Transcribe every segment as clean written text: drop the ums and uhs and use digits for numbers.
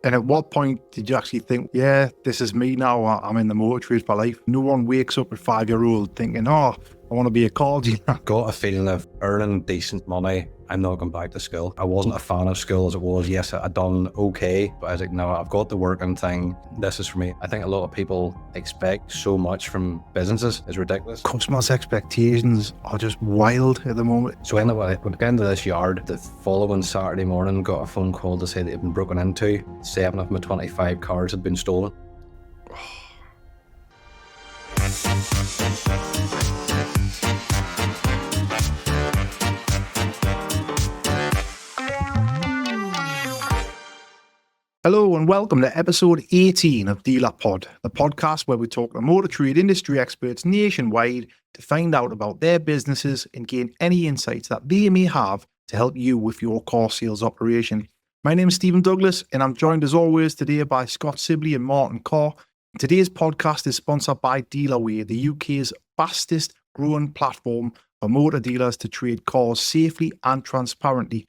And at what point did you actually think, yeah, this is me now, I'm in the motor trade for life? No one wakes up at 5-year-old thinking, oh, I want to be a car dealer. Got a feeling of earning decent money, I'm not going back to school. I wasn't a fan of school as it was. Yes, I'd done okay, but I was like, no, I've got the working thing. This is for me. I think a lot of people expect so much from businesses. It's ridiculous. Customers' expectations are just wild at the moment. So anyway, we got into this yard the following Saturday morning, got a phone call to say that it had been broken into. 7 of my 25 cars had been stolen. Hello and welcome to episode 18 of DealerPod, the podcast where we talk to motor trade industry experts nationwide to find out about their businesses and gain any insights that they may have to help you with your car sales operation. My name is Stephen Douglas and I'm joined as always today by Scott Sibley and Martin Carr. Today's podcast is sponsored by Dealerway, the UK's fastest growing platform for motor dealers to trade cars safely and transparently.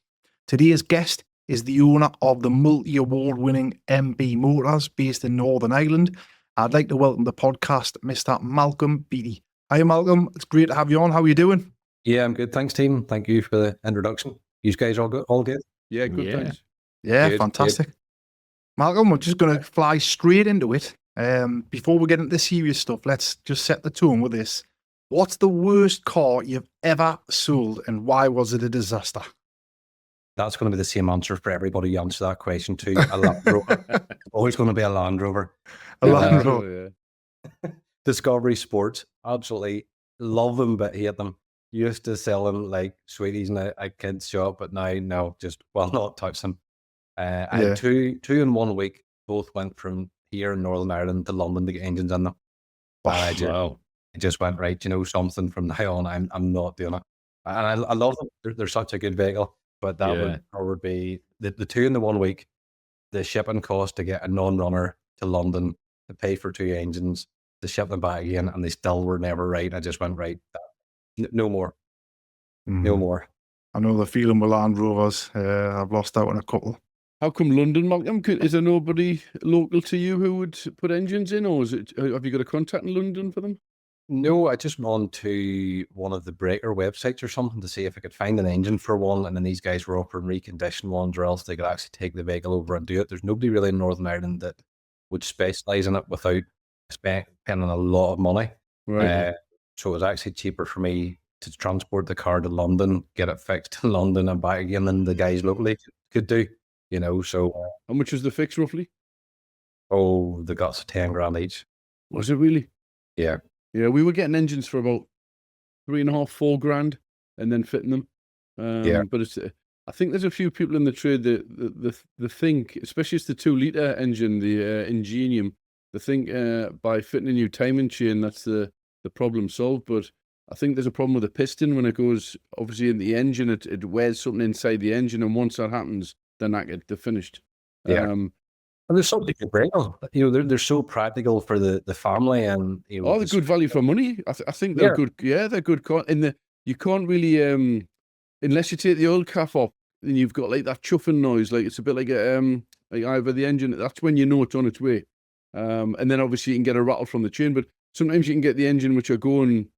Today's guest is the owner of the multi-award-winning MB Motors based in Northern Ireland. I'd like to welcome to the podcast Mr. Malcolm Beattie. Hi, Malcolm. It's great to have you on. How are you doing? Yeah, I'm good. Thanks, team. Thank you for the introduction. You guys all good? All good? Yeah, good. Thanks. Yeah, Good, fantastic. Malcolm, we're just going to fly straight into it. Before we get into the serious stuff, let's just set the tone with this. What's the worst car you've ever sold and why was it a disaster? That's going to be the same answer for everybody you answer that question to. A Land Rover. Always going to be a Land Rover. A Land Rover. Yeah. Discovery Sports. Absolutely love them, but hate them. Used to sell them like sweeties in a kid's shop, but now, no, just, well, not touch them. I had two in 1 week. Both went from here in Northern Ireland to London to get engines in them. But I just went, right, you know, something from now on, I'm not doing it. And I love them. They're such a good vehicle. But that would probably be the 2 in the 1 week, the shipping cost to get a non-runner to London, to pay for 2 engines, to ship them back again, and they still were never right. I just went, right, no more. No more. I know the feeling with Land Rovers. I've lost out on a couple. How come London, Malcolm? Is there nobody local to you who would put engines in, or have you got a contact in London for them? No, I just went on to one of the breaker websites or something to see if I could find an engine for one, and then these guys were offering reconditioned ones, or else they could actually take the vehicle over and do it. There's nobody really in Northern Ireland that would specialise in it without spending a lot of money. Right. So it was actually cheaper for me to transport the car to London, get it fixed in London and back again than the guys locally could do, you know. So How much was the fix roughly? the guts of 10 grand each. Was it really? Yeah. Yeah, we were getting engines for about 3.5, 4 grand, and then fitting them. But it's, I think there's a few people in the trade that think, especially it's the 2-litre engine, the Ingenium, they think by fitting a new timing chain, that's the problem solved. But I think there's a problem with the piston when it goes, obviously in the engine, it wears something inside the engine, and once that happens, then they're finished. Yeah. And there's something to bring them. You know, they're so practical for the family, and you know, they're good value for money. I think they're good. Yeah, they're good. You can't really, unless you take the oil cap off, then you've got like that chuffing noise. Like it's a bit like either the engine. That's when you know it's on its way. And then obviously you can get a rattle from the chain. But sometimes you can get the engine which are going,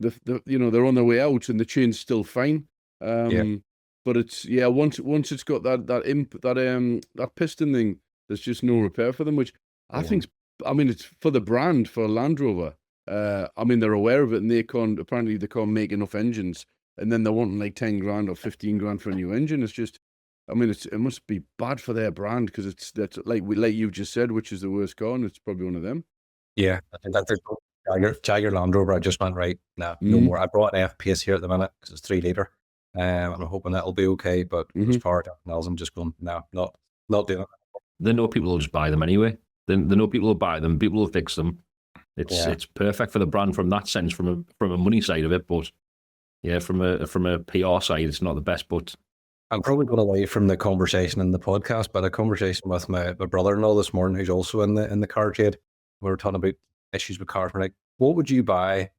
they're on their way out, and the chain's still fine. But it's once it's got that piston thing. There's just no repair for them, which I think, it's for the brand, for Land Rover. They're aware of it, and apparently they can't make enough engines, and then they're wanting like 10 grand or 15 grand for a new engine. It's just, it must be bad for their brand, because that's like you just said, which is the worst car, and it's probably one of them. Yeah, I think that's the Jaguar Land Rover. I just went, right, no more. I brought an F-Pace here at the minute because it's 3 litre, and I'm hoping that'll be okay, but as far as everything else, I'm just going, no, not doing it. They know people will just buy them anyway. They know people will buy them. People will fix them. It's perfect for the brand from that sense, from a money side of it. But yeah, from a PR side, it's not the best. But I'm probably going away from the conversation in the podcast, but a conversation with my brother-in-law this morning, who's also in the car trade. We were talking about issues with cars. We're like, what would you buy?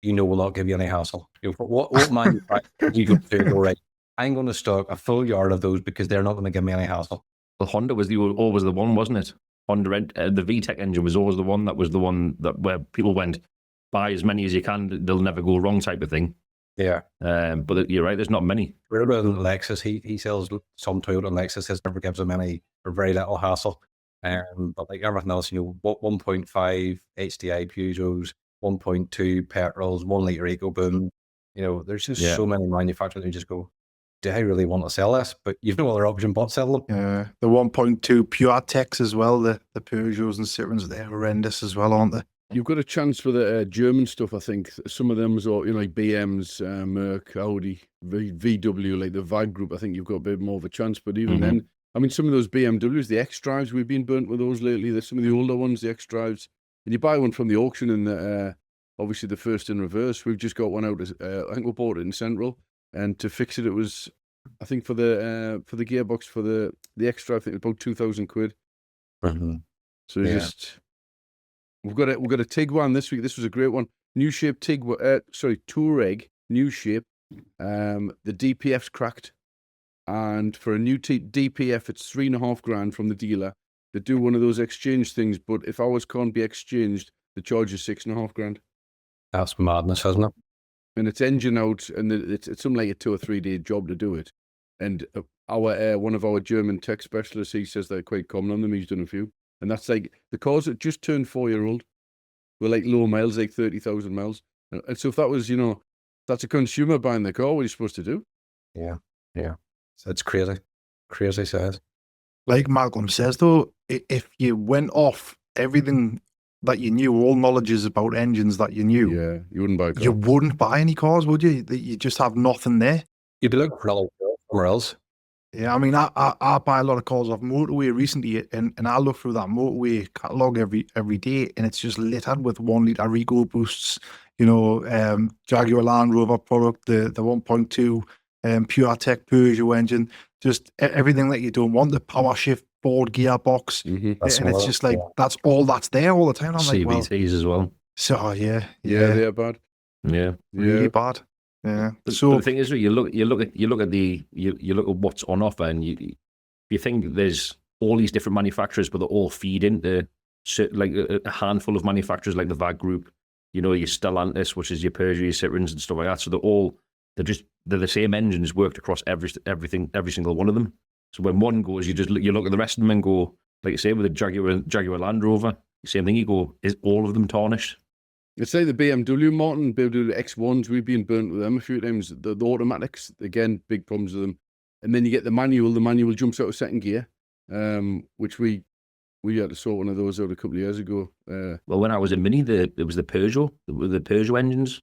Will not give you any hassle. What manufacturer you go to? All right, I'm going to stock a full yard of those because they're not going to give me any hassle. Well, Honda was always the one, wasn't it? Honda, the VTEC engine was always the one that where people went, buy as many as you can, they'll never go wrong type of thing. Yeah. But you're right, there's not many. Rather than Lexus, he sells some Toyota and Lexus. His never gives him any or very little hassle. But like everything else, 1.5 HDI Peugeots, 1.2 petrols, 1 litre EcoBoom. There's just so many manufacturers who just go, do I really want to sell this? But you've no other option but sell them. Yeah, the 1.2 PureTechs as well, the Peugeots and Citroens, they're horrendous as well, aren't they? You've got a chance for the German stuff, I think. Some of them, like BMs, Merc, Audi, VW, like the VAG group, I think you've got a bit more of a chance. But even then, I mean, some of those BMWs, the X-Drives, we've been burnt with those lately. There's some of the older ones, the X-Drives. And you buy one from the auction and obviously the first in reverse. We've just got one out, I think we bought it in Central. And to fix it was, I think for the gearbox, for the X-Drive, I think it was about 2,000 quid. So just... We've got a Tiguan this week. This was a great one. New shape Touareg, new shape. The DPF's cracked, and for a new DPF, it's $3,500 from the dealer. They do one of those exchange things, but if ours can't be exchanged, the charge is $6,500. That's madness, isn't it? And it's engine out, and it's something like a 2 or 3 day job to do it. And one of our German tech specialists, he says they're quite common on them. He's done a few. And that's like the cars that just turned 4-year-old were like low miles, like 30,000 miles. And so if that was, that's a consumer buying the car, what are you supposed to do? Yeah. So it's crazy size. Like Malcolm says, though, if you went off everything that you knew, all knowledges about engines that you knew, you wouldn't buy a car. You wouldn't buy any cars, would you? You just have nothing there. You'd be looking for another car somewhere else. Yeah, I mean, I buy a lot of cars off motorway recently, and I look through that motorway catalogue every day, and it's just littered with 1 litre Eco Boosts, Jaguar Land Rover product, the 1.2 PureTech Peugeot engine, just everything that you don't want, the power shift board gearbox, and it's just like that's all that's there all the time. I'm CVTs like, well, as well. So yeah, they're bad. Yeah, really bad. Yeah. So the thing is, you look at what's on offer, and you think there's all these different manufacturers, but they all feed into like a handful of manufacturers, like the VAG group. Your Stellantis, which is your Peugeot, your Citroens, and stuff like that. So they're the same engines worked across every single one of them. So when one goes, you look at the rest of them and go, like you say, with the Jaguar Land Rover, same thing. You go, is all of them tarnished? It's like the BMW, Martin, BMW X1s, we've been burnt with them a few times. The automatics, again, big problems with them. And then you get the manual jumps out of second gear, which we had to sort one of those out a couple of years ago. Well, when I was in Mini, it was the Peugeot engines.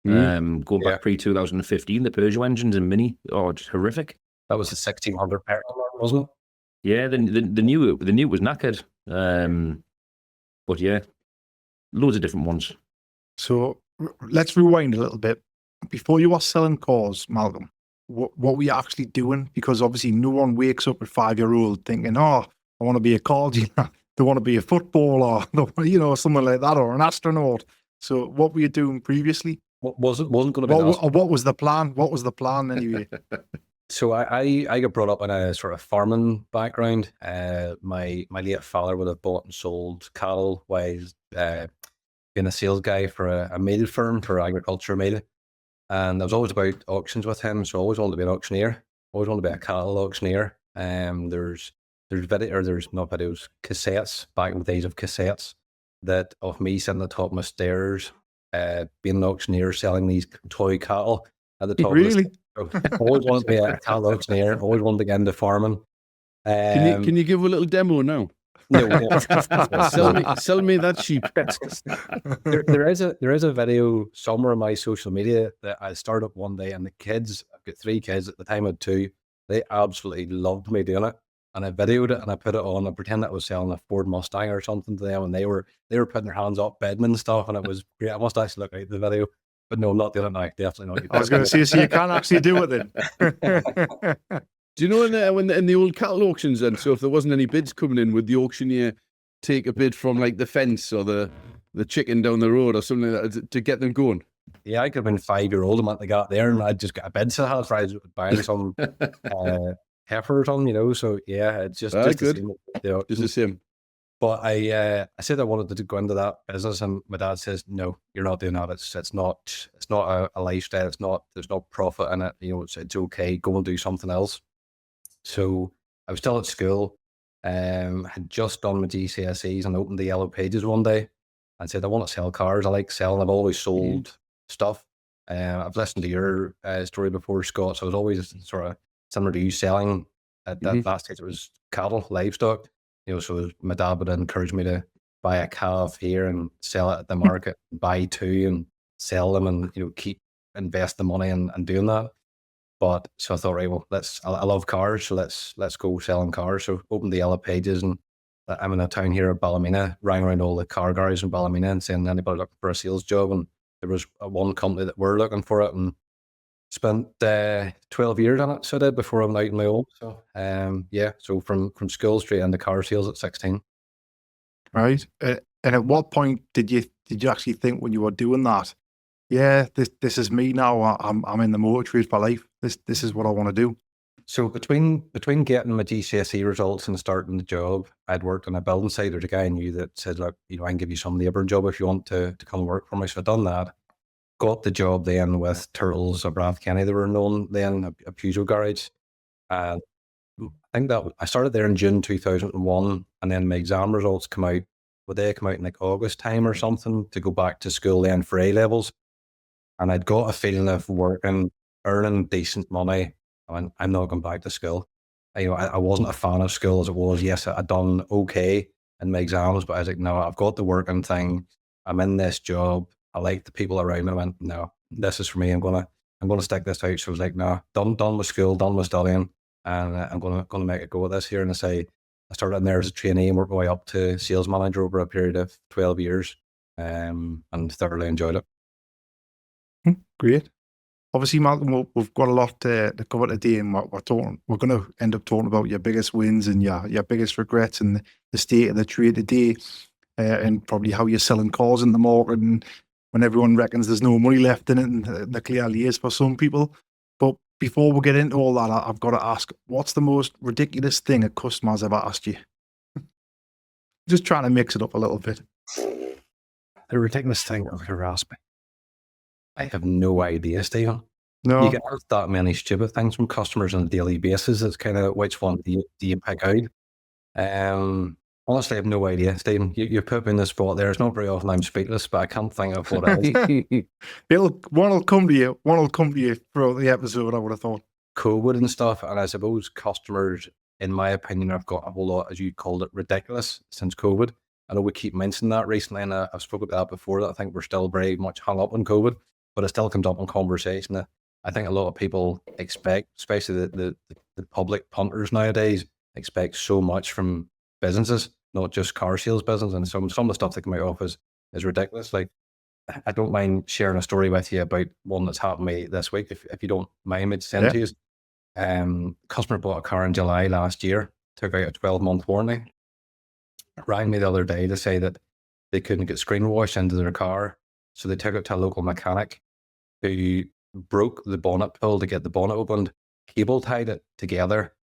Going back pre-2015, the Peugeot engines in Mini, just horrific. That was the 1600 petrol, wasn't it? Yeah, the new was knackered. But yeah, loads of different ones. So let's rewind a little bit. Before you were selling cars, Malcolm, what were you actually doing? Because obviously no one wakes up at 5-year-old thinking, I want to be a car dealer. They want to be a footballer, something like that, or an astronaut. So what were you doing previously? What wasn't going to be what was the plan? What was the plan anyway? So I got brought up in a sort of farming background. My late father would have bought and sold cattle while being a sales guy for a meal firm, for agriculture meal. And I was always about auctions with him, so I always wanted to be an auctioneer. Always wanted to be a cattle auctioneer. There's not videos, cassettes, back in the days of cassettes, that of me sitting at the top of my stairs, being an auctioneer, selling these toy cattle at the top. Really? Of the always wanted to be a cattle auctioneer. Always wanted to get into farming. Can you give a little demo now? No, sell me that sheep. There is a video somewhere on my social media that I started up one day, and the kids, I've got 3 kids at the time, I had 2. They absolutely loved me doing it, and I videoed it and I put it on. I pretend I was selling a Ford Mustang or something to them, and they were putting their hands up, bidding and stuff, and it was great. I must actually look at the video, but no, I'm not doing it now. Definitely not. I was going to say, so you can't actually do it then. Do you know in the old cattle auctions then? So if there wasn't any bids coming in, would the auctioneer take a bid from like the fence or the chicken down the road or something like that to get them going? Yeah, I could have been 5-year-old and went to got there, and I'd just got a bid. So I was buying some heifer or something, you know. So yeah, it's just good. the same, you know. Just the same. But I said I wanted to go into that business, and my dad says, "No, you're not doing that. It's not a lifestyle. There's no profit in it. You know, it's okay. Go and do something else." So I was still at school, had just done my GCSEs and opened the Yellow Pages one day and said, "I want to sell cars. I like selling. I've always sold stuff. I've listened to your story before, Scott. So I was always sort of similar to you selling. At that last stage, it was cattle, livestock. You know, so my dad would encourage me to buy a calf here and sell it at the market, buy two and sell them, and you know, invest the money and doing that. But so I thought, right, well, I love cars, so let's go selling cars. So opened the Yellow Pages, and I'm in a town here at Ballymena, rang around all the car garages in Ballymena and saying anybody looking for a sales job, and there was one company that were looking for it, and spent 12 years on it. So I did before I went out on my own. So yeah, so from school straight into car sales at 16. Right. And at what point did you actually think when you were doing that? Yeah, this is me now. I'm in the motor trade for life. This is what I want to do. So between getting my GCSE results and starting the job, I'd worked on a building site. There's a guy I knew that said, "Look, you know, I can give you some labouring job if you want to come and work for me." So I'd done that. Got the job then with Turtles of Rathkenny. They were known then, a Peugeot garage. And I think that I started there in June 2001, and then my exam results come out. Would they come out in like August time or something to go back to school then for A levels? And I'd got a feeling of working, earning decent money. I went, I'm not going back to school. You know, I wasn't a fan of school as it was. Yes, I'd done okay in my exams, but I was like, no, I've got the working thing. I'm in this job. I like the people around me. I went, no, this is for me. I'm gonna stick this out. So I was like, no, done with school, done with studying, and I'm gonna make it go with this here. And I started in there as a trainee and worked my way up to sales manager over a period of 12 years, and thoroughly enjoyed it. Great. Obviously, Malcolm, we've got a lot to cover today, and we're going to end up talking about your biggest wins and your biggest regrets and the state of the trade today, and probably how you're selling cars in the market and when everyone reckons there's no money left in it, and there clearly is for some people. But before we get into all that, I've got to ask, what's the most ridiculous thing a customer's ever asked you? Just trying to mix it up a little bit. The ridiculous thing ever asked me. I have no idea, Stephen. No. You get asked that many stupid things from customers on a daily basis. It's kind of, which one do you pick out? Honestly, I have no idea, Stephen. You put me in the spot there. It's not very often I'm speechless, but I can't think of what it is. One will come to you. One will come to you throughout the episode, I would have thought. COVID and stuff, and I suppose customers, in my opinion, have got a whole lot, as you called it, ridiculous since COVID. I know we keep mentioning that recently, and I've spoken about that before, that I think we're still very much hung up on COVID, but it still comes up in conversation. I think a lot of people expect, especially the public punters nowadays, expect so much from businesses, not just car sales business, and some of the stuff that come out of is ridiculous. Like, I don't mind sharing a story with you about one that's happened to me this week, if you don't mind me to send to you. Customer bought a car in July last year, took out a 12-month warranty, rang me the other day to say that they couldn't get screen wash into their car, so they took it to a local mechanic who broke the bonnet pull to get the bonnet opened, cable tied it together,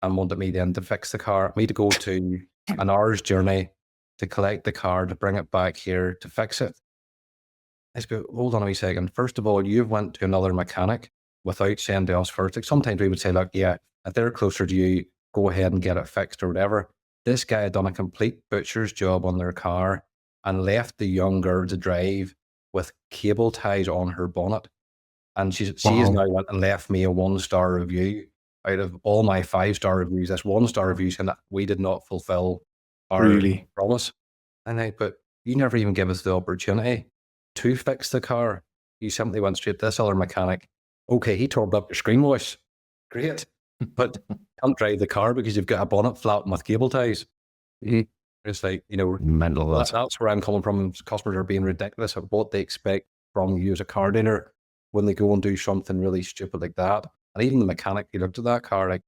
and wanted me then to fix the car, me to go to an hour's journey to collect the car, to bring it back here to fix it. I just go, hold on a wee second. First of all, you've went to another mechanic without saying to us first. Like, sometimes we would say, look, yeah, if they're closer to you, go ahead and get it fixed or whatever. This guy had done a complete butcher's job on their car and left the young girl to drive with cable ties on her bonnet. And she has now went and left me a 1-star review. Out of all my 5-star reviews, this 1-star review saying that we did not fulfill our promise. And but you never even give us the opportunity to fix the car. You simply went straight to this other mechanic. Okay, he tore up your screen wash. Great. But can't drive the car because you've got a bonnet flapping with cable ties. It's like, mental. That's where I'm coming from. Customers are being ridiculous at what they expect from you as a car dealer when they go and do something really stupid like that. And even the mechanic, he looked at that car like,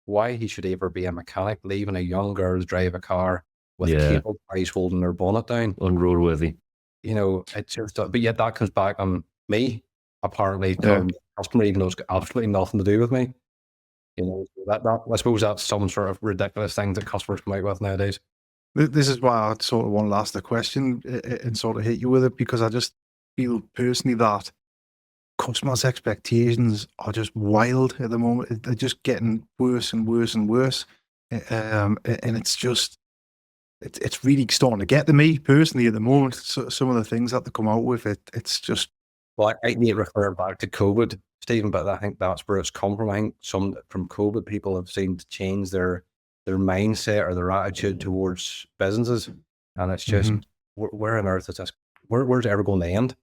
why he should ever be a mechanic, leaving a young girl drive a car with cable ties holding their bonnet down. Unroadworthy. It's just, but yet that comes back on me, apparently, telling the customer, even though it's got absolutely nothing to do with me. You know, that I suppose that's some sort of ridiculous thing that customers come out with nowadays. This is why I sort of want to ask the question and sort of hit you with it, because I just feel personally that customers' expectations are just wild at the moment. They're just getting worse and worse and worse. And it's just, it's really starting to get to me personally at the moment. So, some of the things that they come out with, it's just. Well, I need to refer back to COVID, Stephen, but I think that's where it's come from. I think from COVID, people have seemed to change their mindset or their attitude towards businesses. And it's just, where on earth is this? Where's it ever going to end?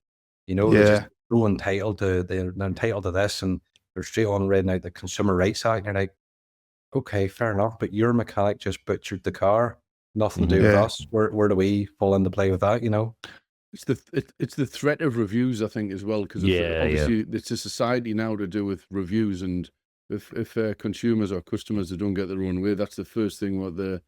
You know, they're just so entitled to, they're entitled to this, and they're straight on reading out the Consumer Rights Act. And you're like, okay, fair enough, but your mechanic just butchered the car. Nothing to do with us. Where do we fall into play with that, you know? It's the threat of reviews, I think, as well, because obviously it's a society now to do with reviews, and if consumers or customers that don't get their own way, that's the first thing what they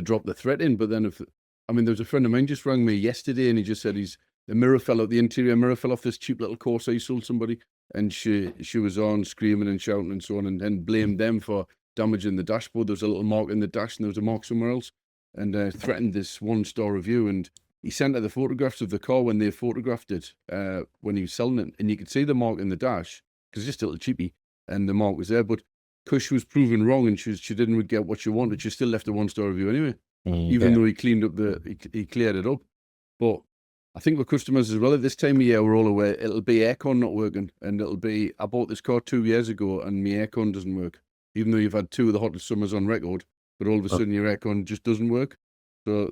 drop the threat in. But then there was a friend of mine just rang me yesterday, and he just said the interior mirror fell off this cheap little Corsa he sold somebody, and she was on screaming and shouting and so on, and then blamed them for damaging the dashboard. There was a little mark in the dash, and there was a mark somewhere else, and threatened this 1-star review. And he sent her the photographs of the car when they photographed it, when he was selling it, and you could see the mark in the dash because it's just a little cheapy, and the mark was there. But because she was proven wrong and she didn't get what she wanted, she still left a 1-star review anyway, even though he cleaned up he cleared it up. But I think with customers as well, at this time of year, we're all aware it'll be aircon not working, and it'll be, I bought this car 2 years ago and my aircon doesn't work, even though you've had 2 of the hottest summers on record, but all of a sudden your aircon just doesn't work. So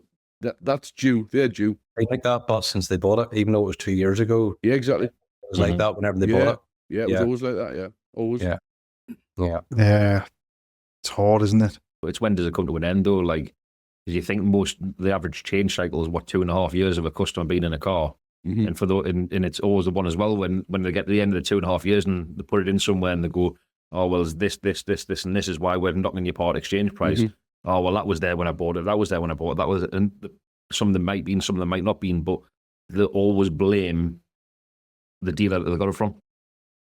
that's due. They're due. I think that, but since they bought it, even though it was 2 years ago. Yeah, exactly. It was like that whenever they bought it. Yeah, it was always like that, yeah. Always. Yeah. It's hard, isn't it? It's when does it come to an end, though? Like, do you think the average change cycle is 2.5 years of a customer being in a car? And and it's always the one as well when they get to the end of the 2.5 years and they put it in somewhere and they go, oh, well, it's this, and this is why we're knocking your part exchange price. Oh, well, that was there when I bought it. That was there when I bought it. That was, and some of them might be, and some of them might not be, but they'll always blame the dealer that they got it from,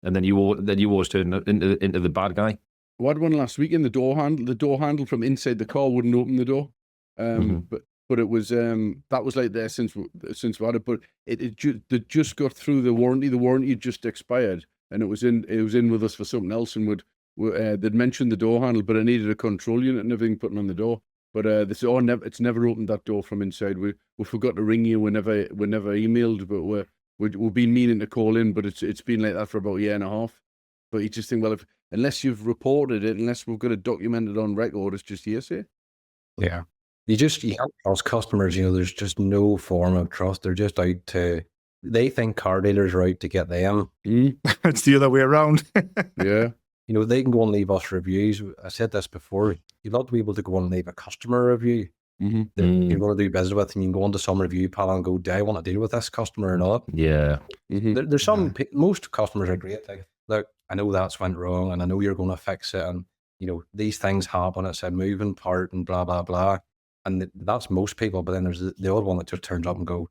and then you always turn into the bad guy. We had one last week in the door handle from inside the car wouldn't open the door, but it was that was like there since we had it, but they just got through the warranty. The warranty had just expired, and it was in with us for something else, and they'd mentioned the door handle, but it needed a control unit and everything put on the door. But they said, it's never opened that door from inside. We forgot to ring you. We never emailed, but we've been meaning to call in, but it's been like that for about 1.5 years. But you just think, well, unless you've reported it, unless we've got it documented on record, it's just hearsay. Yeah, you can't trust customers. You know, there's just no form of trust. They're just out to. They think car dealers are out to get them. It's the other way around. Yeah. You know, they can go and leave us reviews. I said this before. You'd love to be able to go and leave a customer review that you're going to do business with, and you can go onto some review panel and go, do I want to deal with this customer or not? Yeah. There's some, most customers are great. Like, look, I know that's went wrong, and I know you're going to fix it, and, you know, these things happen. It's a moving part and blah, blah, blah. And that's most people. But then there's the odd one that just turns up and go,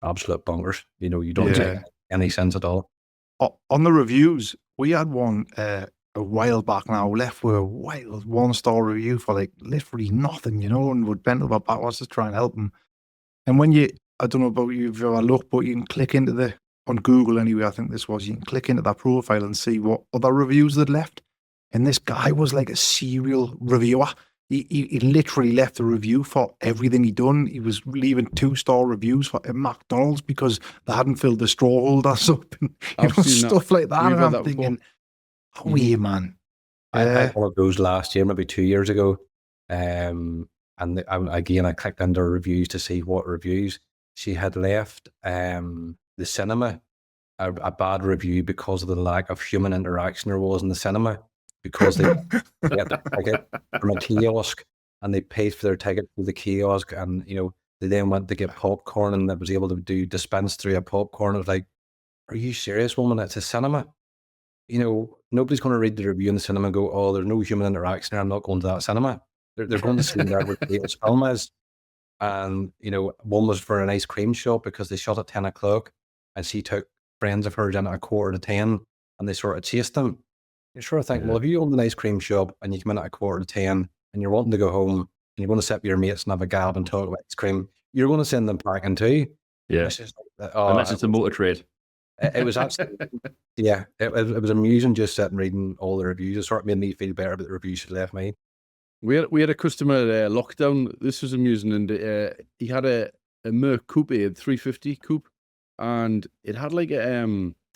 absolute bonkers. You know, you don't take any sense at all. On the reviews, we had one a while back now, left with a wild 1-star review for like literally nothing, you know, and would bend over backwards to try and help him. And when I don't know about you if you've ever looked, but you can click into on Google anyway, I think this was, you can click into that profile and see what other reviews they'd left. And this guy was like a serial reviewer. He literally left a review for everything he'd done. He was leaving 2-star reviews for McDonald's because they hadn't filled the straw holders up and stuff like that. And I'm thinking, oh, yeah, man. I had one of those last year, maybe 2 years ago. And I clicked under reviews to see what reviews. She had left the cinema a bad review because of the lack of human interaction there was in the cinema, because they get their ticket from a kiosk and they paid for their ticket through the kiosk, and, you know, they then went to get popcorn and that was able to dispense through a popcorn. It was like, are you serious, woman? It's a cinema. You know, nobody's going to read the review in the cinema and go, oh, there's no human interaction there, I'm not going to that cinema. They're going to see where the film is. And, you know, one was for an ice cream shop because they shut at 10 o'clock and she took friends of hers in at 9:45 and they sort of chased them. You're sort of thinking, well, if you own an ice cream shop and you come in at 9:45 and you're wanting to go home and you want to sit with your mates and have a gab and talk about ice cream, you're going to send them packing too. Yeah. It's just like, Unless it's a motor trade. It was actually, yeah, it was amusing just sitting reading all the reviews. It sort of made me feel better about the reviews she left me. We had a customer lockdown. This was amusing, and he had a Merc Coupe, a 350 Coupe, and it had like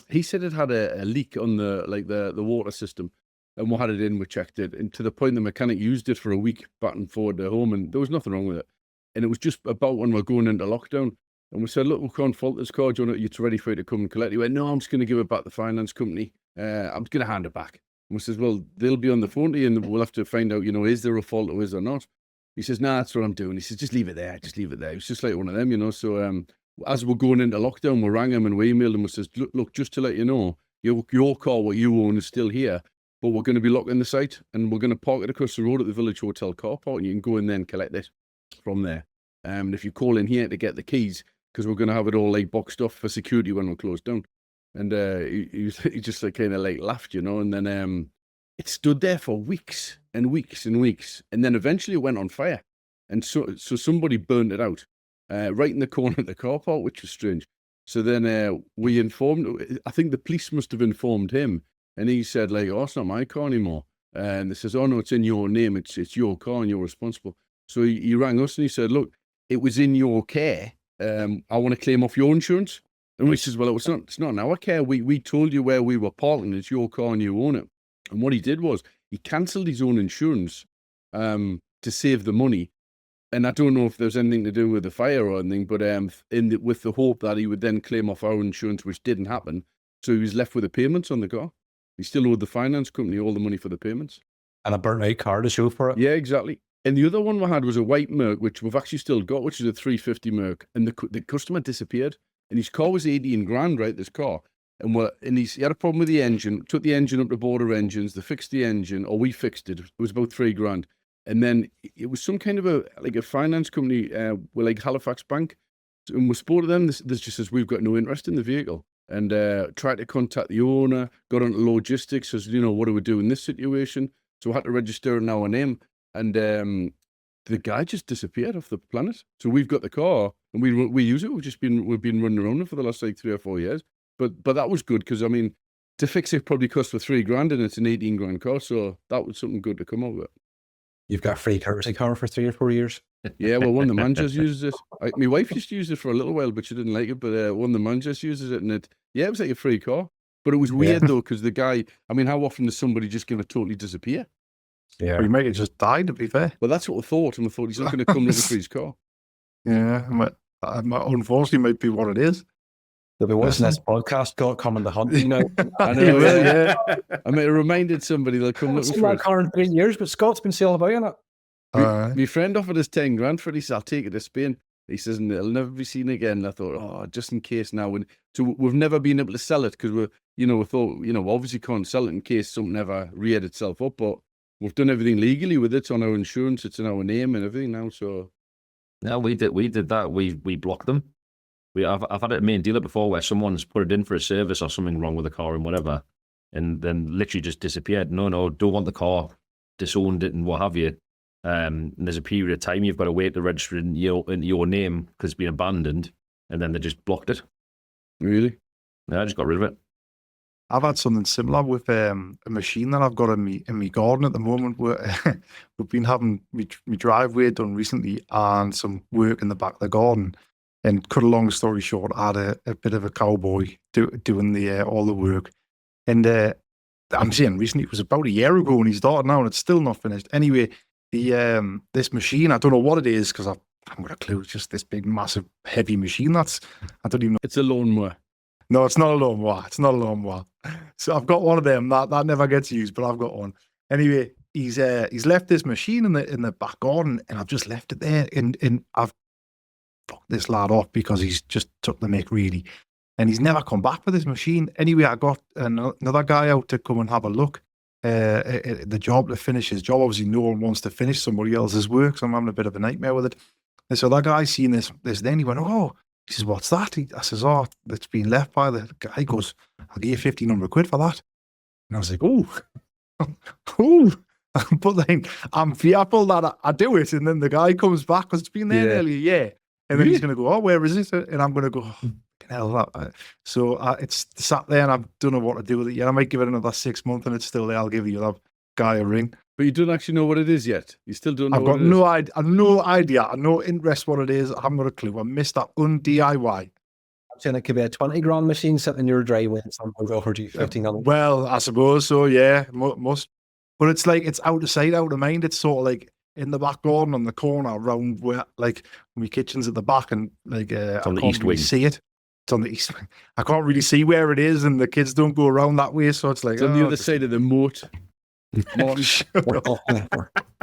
he said it had a leak on the water system, and we had it in, we checked it, and to the point the mechanic used it for a week back and forward to home, and there was nothing wrong with it. And it was just about when we're going into lockdown, and we said, look, we can't fault this car. Do you want it's ready for you to come and collect it? He went, no, I'm just going to give it back to the finance company. I'm just going to hand it back. And we says, well, they'll be on the phone to you, and we'll have to find out, is there a fault or is there not? He says, nah, that's what I'm doing. He says, just leave it there. Just leave it there. It was just like one of them, So as we're going into lockdown, we rang him and we emailed him and says, look, just to let you know, your car, what you own, is still here, but we're going to be locking the site, and we're going to park it across the road at the Village Hotel car park, and you can go in there and collect it from there. And if you call in here to get the keys, because we're going to have it all like boxed off for security when we're closed down. And he just like kind of like laughed, and then it stood there for weeks and weeks and weeks, and then eventually it went on fire, and so somebody burned it out right in the corner of the car park, which was strange. So then we informed, I think the police must have informed him, and he said like, oh, it's not my car anymore. And they says, oh no, it's in your name, it's your car and you're responsible. So he rang us and he said, look, it was in your care. I want to claim off your insurance. And we says, well, it's not in our care. We told you where we were parking. It's your car and you own it. And what he did was he cancelled his own insurance to save the money. And I don't know if there's anything to do with the fire or anything, but with the hope that he would then claim off our insurance, which didn't happen. So he was left with the payments on the car. He still owed the finance company all the money for the payments. And a burnt out car to show for it. Yeah, exactly. And the other one we had was a white Merc, which we've actually still got, which is a 350 Merc. And the customer disappeared. And his car was 18 grand, right, this car. And he had a problem with the engine, took the engine up to Border Engines, they fixed the engine, or we fixed it. It was about $3 grand. And then it was some kind of a finance company with like Halifax Bank. And we spoke to them, this just says, we've got no interest in the vehicle. And tried to contact the owner, got onto logistics, says, what do we do in this situation? So we had to register in our name. And the guy just disappeared off the planet. So we've got the car and we use it. We've been running around it for the last like 3 or 4 years. But that was good because to fix it probably cost for $3 grand and it's an 18 grand car. So that was something good to come out of it. You've got a free courtesy car for 3 or 4 years. Yeah, well, one of the managers uses it. My wife used to use it for a little while, but she didn't like it. But one of the managers uses it, and it was like a free car. But it was weird though, because the guy, how often does somebody just going to totally disappear? Yeah, he might have just died, to be fair. Well, that's what we thought, and we thought he's not going to come looking for his car. Yeah, unfortunately, might be what it is. There'll be watching this podcast coming to hunt you now. I know, yeah. I might have reminded somebody they'll come looking for it. Car in 3 years, but Scott's been sailing about in it. My friend offered us 10 grand for it. He said, I'll take it to Spain. He says, and it'll never be seen again. And I thought, just in case now. So we've never been able to sell it because we thought, we obviously can't sell it in case something ever reared itself up. But we've done everything legally with it. It's on our insurance. It's in our name and everything now. So no, we did that. We blocked them. I've had a main dealer before where someone's put it in for a service or something wrong with the car and whatever, and then literally just disappeared. No, don't want the car, disowned it and what have you. And there's a period of time you've got to wait to register in your name because it's been abandoned, and then they just blocked it. Really? Yeah, I just got rid of it. I've had something similar with a machine that I've got in my garden at the moment. Where we've been having my driveway done recently and some work in the back of the garden. And cut a long story short, I had a bit of a cowboy doing all the work. And I'm saying recently, it was about a year ago, and he's started now, and it's still not finished. Anyway, this machine, I don't know what it is because I haven't got a clue. It's just this big, massive, heavy machine. I don't even know. It's a lawnmower. No, it's not a lawnmower. It's not a lawnmower. So I've got one of them that never gets used, but I've got one. Anyway, he's left this machine in the back garden, and I've just left it there, and I've fucked this lad off because he's just took the mick really, and he's never come back for this machine. Anyway, I got another guy out to come and have a look. The job to finish his job. Obviously, no one wants to finish somebody else's work, so I'm having a bit of a nightmare with it. And so that guy seen this then he went, oh, he says, what's that? I says, oh, it's been left by the guy. He goes, I'll give you 1,500 quid for that. And I was like, oh, Ooh. But then I'm fearful that I do it, and then the guy comes back because it's been there nearly a year, and then he's going to go, "Oh, where is it?" And I'm going to go, "Oh, fucking hell." So it's sat there, and I don't know what to do with it yet. I might give it another 6 months, and it's still there. I'll give the other guy a ring. But you don't actually know what it is yet. You still don't know. I've got no idea. I've no idea. I've no interest what it is. I haven't got a clue. I missed that DIY. I'm saying it could be a 20 grand machine sitting in your driveway and someone's offered you 1,500. Well, I suppose so. Yeah, must. But it's like it's out of sight, out of mind. It's sort of like in the back garden on the corner, around where like my kitchen's at the back, and like I on the can't east really wing. see it. It's on the east wing. I can't really see where it is, and the kids don't go around that way. So it's like it's on the other side of the moat. Oh, He's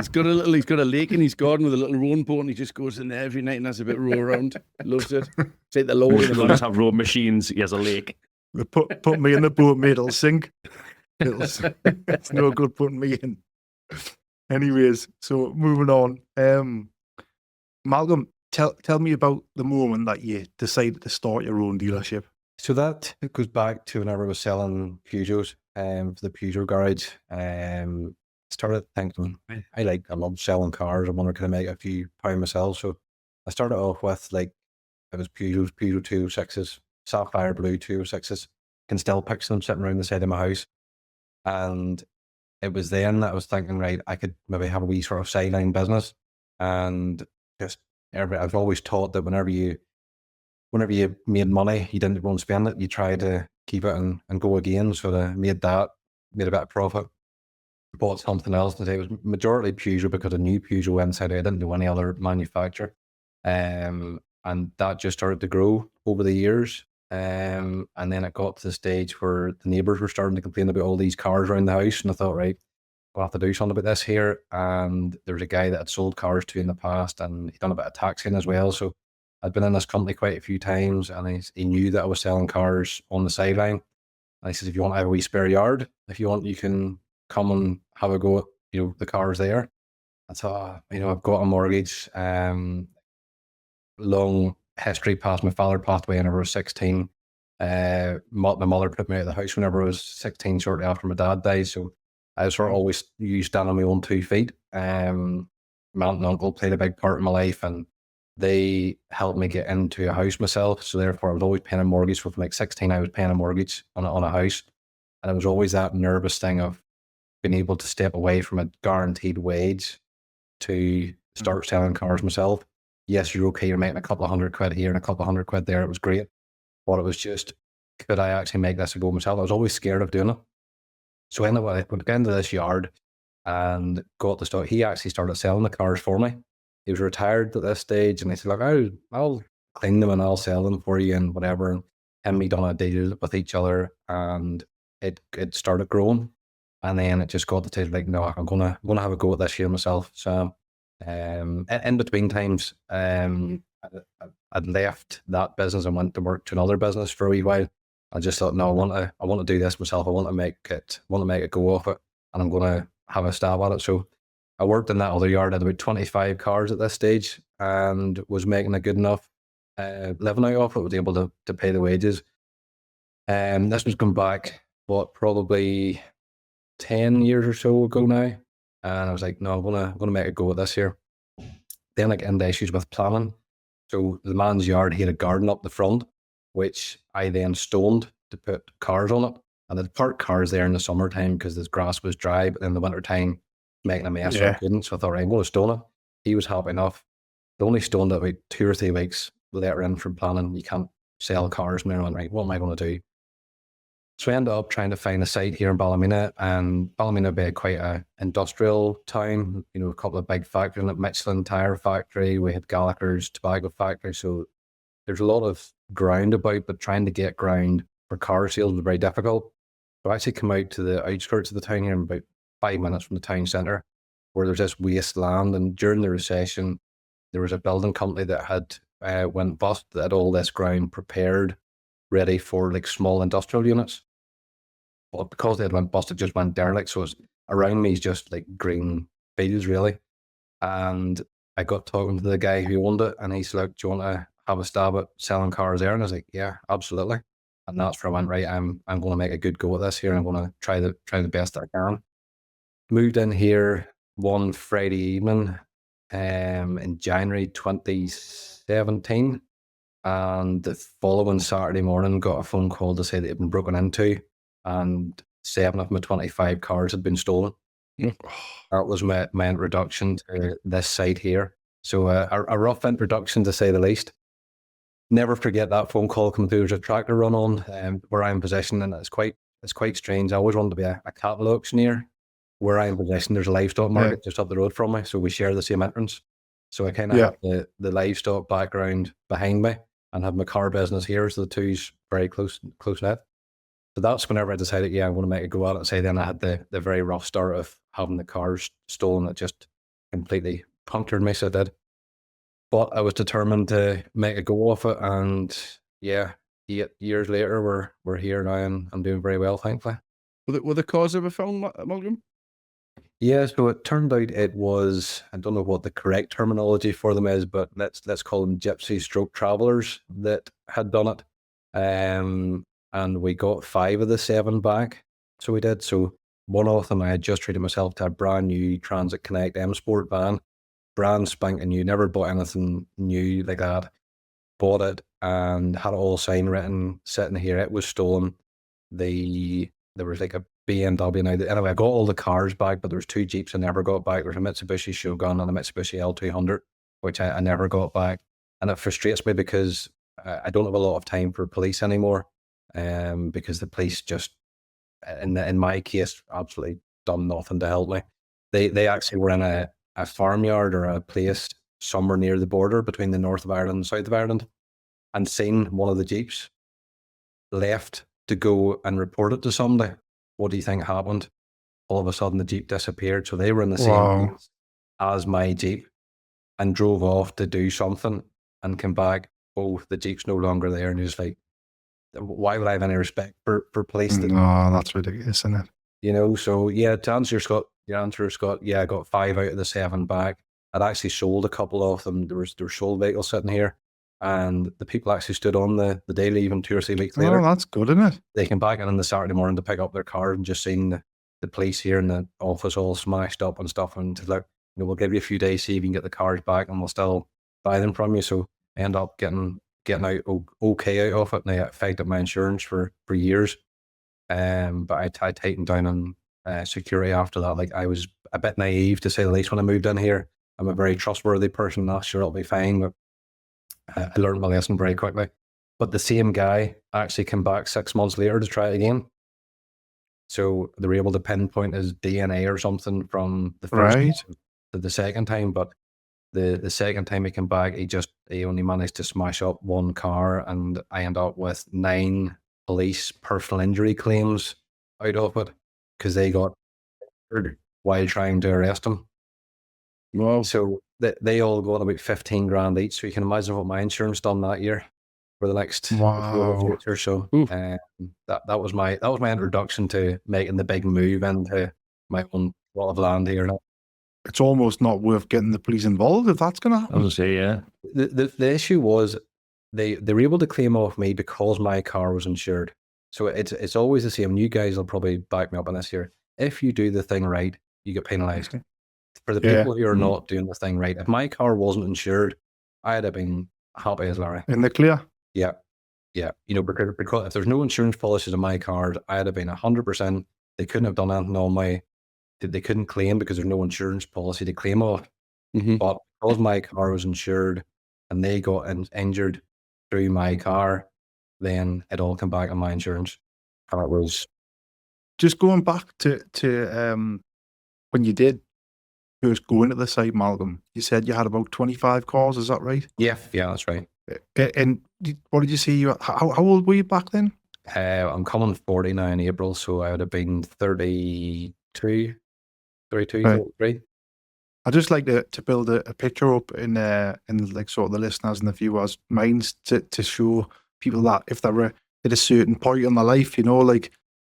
got a lake in his garden with a little rowing boat, and he just goes in there every night and has a bit of row around. Loves it. It's like the Lord of the Doesn't have road machines. He has a lake. Put me in the boat, mate. It'll sink. It's no good putting me in. Anyways, so moving on. Malcolm, tell me about the moment that you decided to start your own dealership. So that goes back to whenever I was selling Peugeots for the Peugeot garage. Started thinking, I love selling cars. I wanted to kind of make a few pounds myself. So I started off with it was Peugeot 206s, sapphire blue 206s. Can still picture them sitting around the side of my house. And it was then that I was thinking, right, I could maybe have a wee sort of sideline business. And just I've always taught that whenever you made money, you didn't go and spend it. You try to keep it and go again. So I made a bit of profit, bought something else. And it was majority Peugeot because I knew Peugeot inside out. I didn't know any other manufacturer. And that just started to grow over the years. And then it got to the stage where the neighbours were starting to complain about all these cars around the house. And I thought, right, I'll have to do something about this here. And there was a guy that had sold cars to in the past, and he'd done a bit of taxing as well. So I'd been in this company quite a few times, and he knew that I was selling cars on the sideline. And he says, if you want, I have a wee spare yard. If you want, you can come and have a go at, the cars there. I thought, I've got a mortgage, long history past. My father passed away whenever I was 16. My mother put me out of the house whenever I was 16, shortly after my dad died. So I was sort of always used to stand on my own 2 feet. My aunt and uncle played a big part in my life, and they helped me get into a house myself. So therefore I was always paying a mortgage. From like 16, I was paying a mortgage on a house. And it was always that nervous thing of being able to step away from a guaranteed wage to start selling cars myself. Yes, you're okay. You're making a couple of £100 here and a couple of £100 there. It was great. But it was just, could I actually make this a go myself? I was always scared of doing it. So anyway, I went into this yard and got to start. He actually started selling the cars for me. He was retired at this stage, and he said, look, I'll clean them and I'll sell them for you and whatever. And him and me done a deal with each other, and it started growing. And then it just got to like, no, I'm gonna have a go at this here myself. So in between times, I'd left that business and went to work to another business for a wee while. I just thought, no, I want to do this myself. I want to make it go off it, and I'm gonna have a stab at it. So I worked in that other yard. I had about 25 cars at this stage, and was making a good enough living out of it. Was able to pay the wages. This was going back, probably 10 years or so ago now. And I was like, no, I'm gonna make a go at this here. Then I get into issues with planning. So the man's yard, he had a garden up the front, which I then stoned to put cars on it. And I'd park cars there in the summertime because the grass was dry, but in the wintertime, making a mess, so I couldn't. So I thought, right, I'm going to stone it. He was happy enough. The only stoned it about 2 or 3 weeks later in from planning. You can't sell cars. And I went, right, what am I going to do? So I ended up trying to find a site here in Ballymena, and Ballymena being quite an industrial town, a couple of big factories, like Michelin tire factory, we had Gallagher's tobacco factory. So there's a lot of ground about, but trying to get ground for car sales was very difficult. So I actually come out to the outskirts of the town here, in about 5 minutes from the town centre, where there's this wasteland. And during the recession, there was a building company that had went bust, that had all this ground prepared, ready for like small industrial units. But because they had went bust, it just went derelict. So it's around me is just like green fields, really. And I got talking to the guy who owned it, and he said, look, do you want to have a stab at selling cars there? And I was like, yeah, absolutely. And that's where I went, right, I'm going to make a good go at this here. I'm going to try the best that I can. moved in here one Friday evening in January 2017, and the following Saturday morning got a phone call to say that it had been broken into and 7 of my 25 cars had been stolen. That was my introduction to this site here. So a rough introduction, to say the least. Never forget that phone call coming through. There's a tractor run on where I'm positioned, and it's quite strange. I always wanted to be a cattle auctioneer. Where I'm positioned, there's a livestock market just up the road from me, so we share the same entrance. So I kind of have the livestock background behind me and have my car business here, so the two's very close knit. So that's whenever I decided, I'm going to make a go at it. And say then I had the very rough start of having the cars stolen that just completely punctured me, so it did. But I was determined to make a go of it, and 8 years later, we're here now, and I'm doing very well, thankfully. Were the cars ever found, Malcolm? Yeah, so it turned out it was, I don't know what the correct terminology for them is, but let's call them gypsy stroke travelers that had done it. And we got 5 of the 7 back. So we did. So one of them, I had just treated myself to a brand new Transit Connect M Sport van, brand spanking new, never bought anything new like that. Bought it and had it all sign written, sitting here. It was stolen. There was like a BMW now. Anyway, I got all the cars back, but there was 2 Jeeps I never got back. There's a Mitsubishi Shogun and a Mitsubishi L200, which I never got back. And it frustrates me because I don't have a lot of time for police anymore. Because the police just, in my case, absolutely done nothing to help me. They actually were in a farmyard or a place somewhere near the border between the north of Ireland and south of Ireland, and seen one of the Jeeps, left to go and report it to somebody. What do you think happened? All of a sudden the Jeep disappeared. So they were in the same place as my Jeep and drove off to do something and came back. Oh, the Jeep's no longer there. And he was like, why would I have any respect for police? No, that's ridiculous, isn't it? So to answer your answer, Scott, I got 5 out of the 7 back. I'd actually sold a couple of them. There were sold vehicles sitting here, and the people actually stood on the day leaving 2 or 3 weeks later. Oh, that's good, isn't it? They came back in on the Saturday morning to pick up their car and just seen the police here in the office all smashed up and stuff, and look, we'll give you a few days, see if you can get the cars back, and we'll still buy them from you. So I end up getting out okay out of it, and I affected my insurance for years. But I tightened down on security after that. Like, I was a bit naive, to say the least, when I moved in here. I'm a very trustworthy person. Not sure it'll be fine, but I learned my lesson very quickly. But the same guy actually came back 6 months later to try it again. So they were able to pinpoint his DNA or something from the first time to the second time. But the second time he came back, he only managed to smash up 1 car, and I ended up with 9 police personal injury claims out of it because they got injured while trying to arrest him. Wow. So they all got about 15 grand each. So you can imagine what my insurance done that year for the next future. So that was my introduction to making the big move into my own plot of land here now. It's almost not worth getting the police involved if that's going to happen. I was going to say, yeah. The issue was they were able to claim off me because my car was insured. So it's always the same. You guys will probably back me up on this here. If you do the thing right, you get penalised. For the people who are not doing the thing right, if my car wasn't insured, I'd have been happy as Larry. In the clear? Yeah. Because if there's no insurance policies on my cars, I'd have been 100%. They couldn't have done anything on my. They couldn't claim because there's no insurance policy to claim off. But because my car was insured and they got injured through my car, then it all came back on my insurance. And it was just going back to when you did first go into the site, Malcolm. You said you had about 25 cars. Is that right? Yeah, that's right. And what did you say? How old were you back then? I'm coming 40 now in April, so I would have been 32, 33. I'd just like to build a picture up in like sort of the listeners and the viewers' minds to show people that if they're at a certain point in their life,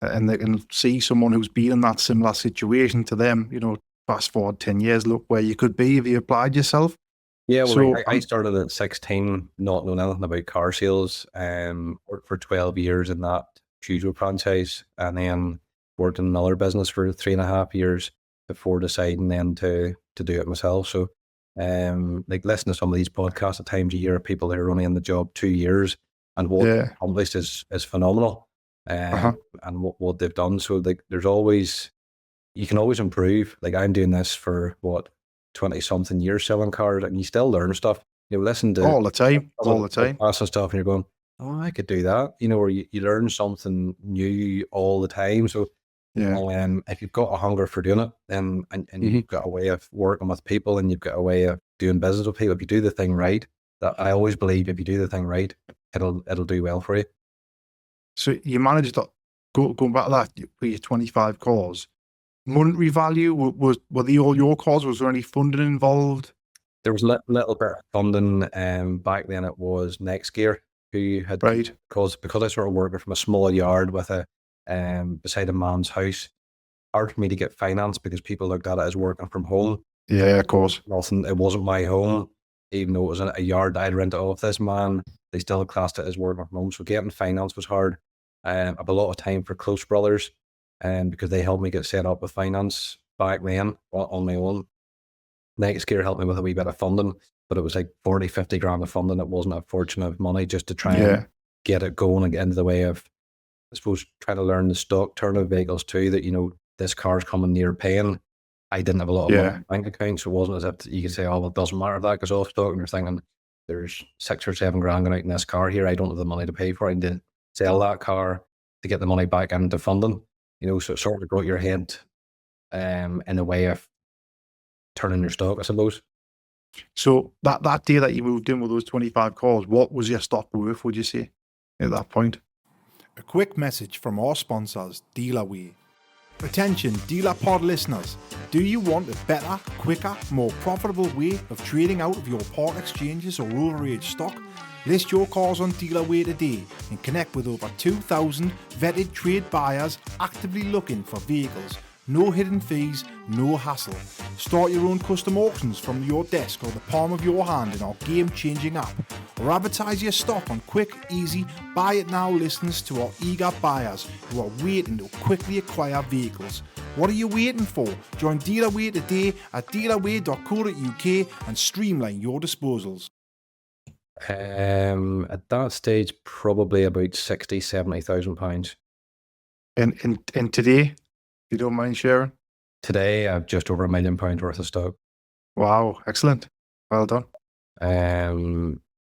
and they can see someone who's been in that similar situation to them, fast forward 10 years, look where you could be if you applied yourself. Yeah, well, so, I started at 16, not knowing anything about car sales, worked for 12 years in that Peugeot franchise, and then worked in another business for 3.5 years. before deciding then to do it myself. So, like listening to some of these podcasts, at times you hear of people that are only in the job 2 years, and what accomplished is phenomenal, and what they've done. So like, you can always improve. Like I'm doing this for 20 something years selling cars, and you still learn stuff. Listen to all the time and stuff, and you're going, oh, I could do that. Or you learn something new all the time. So if you've got a hunger for doing it, and you've got a way of working with people, and you've got a way of doing business with people, if you do the thing right, that I always believe if you do the thing right, it'll do well for you. So you managed to going back to that with your 25 cars. Monetary value, were they all your cars? Was there any funding involved? There was a little bit of funding. Back then it was Next Gear, who had, because I sort of working from a small yard with a beside a man's house, hard for me to get finance because people looked at it as working from home. Yeah, of course. It wasn't my home, even though it was a yard that I'd rented off this man. They still classed it as working from home, so getting finance was hard. I have a lot of time for close brothers, because they helped me get set up with finance back then on my own. Next Gear helped me with a wee bit of funding, but it was like 40, 50 grand of funding. It wasn't a fortune of money just to try and get it going and get into the way of, I suppose, trying to learn the stock turn of vehicles too, that, this car's coming near paying. I didn't have a lot of money in my bank account, so it wasn't as if you could say, oh, well, it doesn't matter if that goes off stock, and you're thinking, there's 6 or 7 grand going out in this car here. I don't have the money to pay for it. I need to sell that car to get the money back into funding. So it sort of got your head in a way of turning your stock, I suppose. So that day that you moved in with those 25 cars, what was your stock worth, would you say, at that point? A quick message from our sponsors, DealerWay. Attention DealerPod listeners, do you want a better, quicker, more profitable way of trading out of your part exchanges or overage stock? List your cars on DealerWay today and connect with over 2,000 vetted trade buyers actively looking for vehicles. No hidden fees, no hassle. Start your own custom auctions from your desk or the palm of your hand in our game-changing app. Or advertise your stock on quick, easy, buy it now listens to our eager buyers who are waiting to quickly acquire vehicles. What are you waiting for? Join DealerWay today at dealerway.co.uk and streamline your disposals. At that stage, probably about 60,000, 70,000 pounds. And today, if you don't mind sharing? Today, I have just over £1 million worth of stock. Wow, excellent. Well done.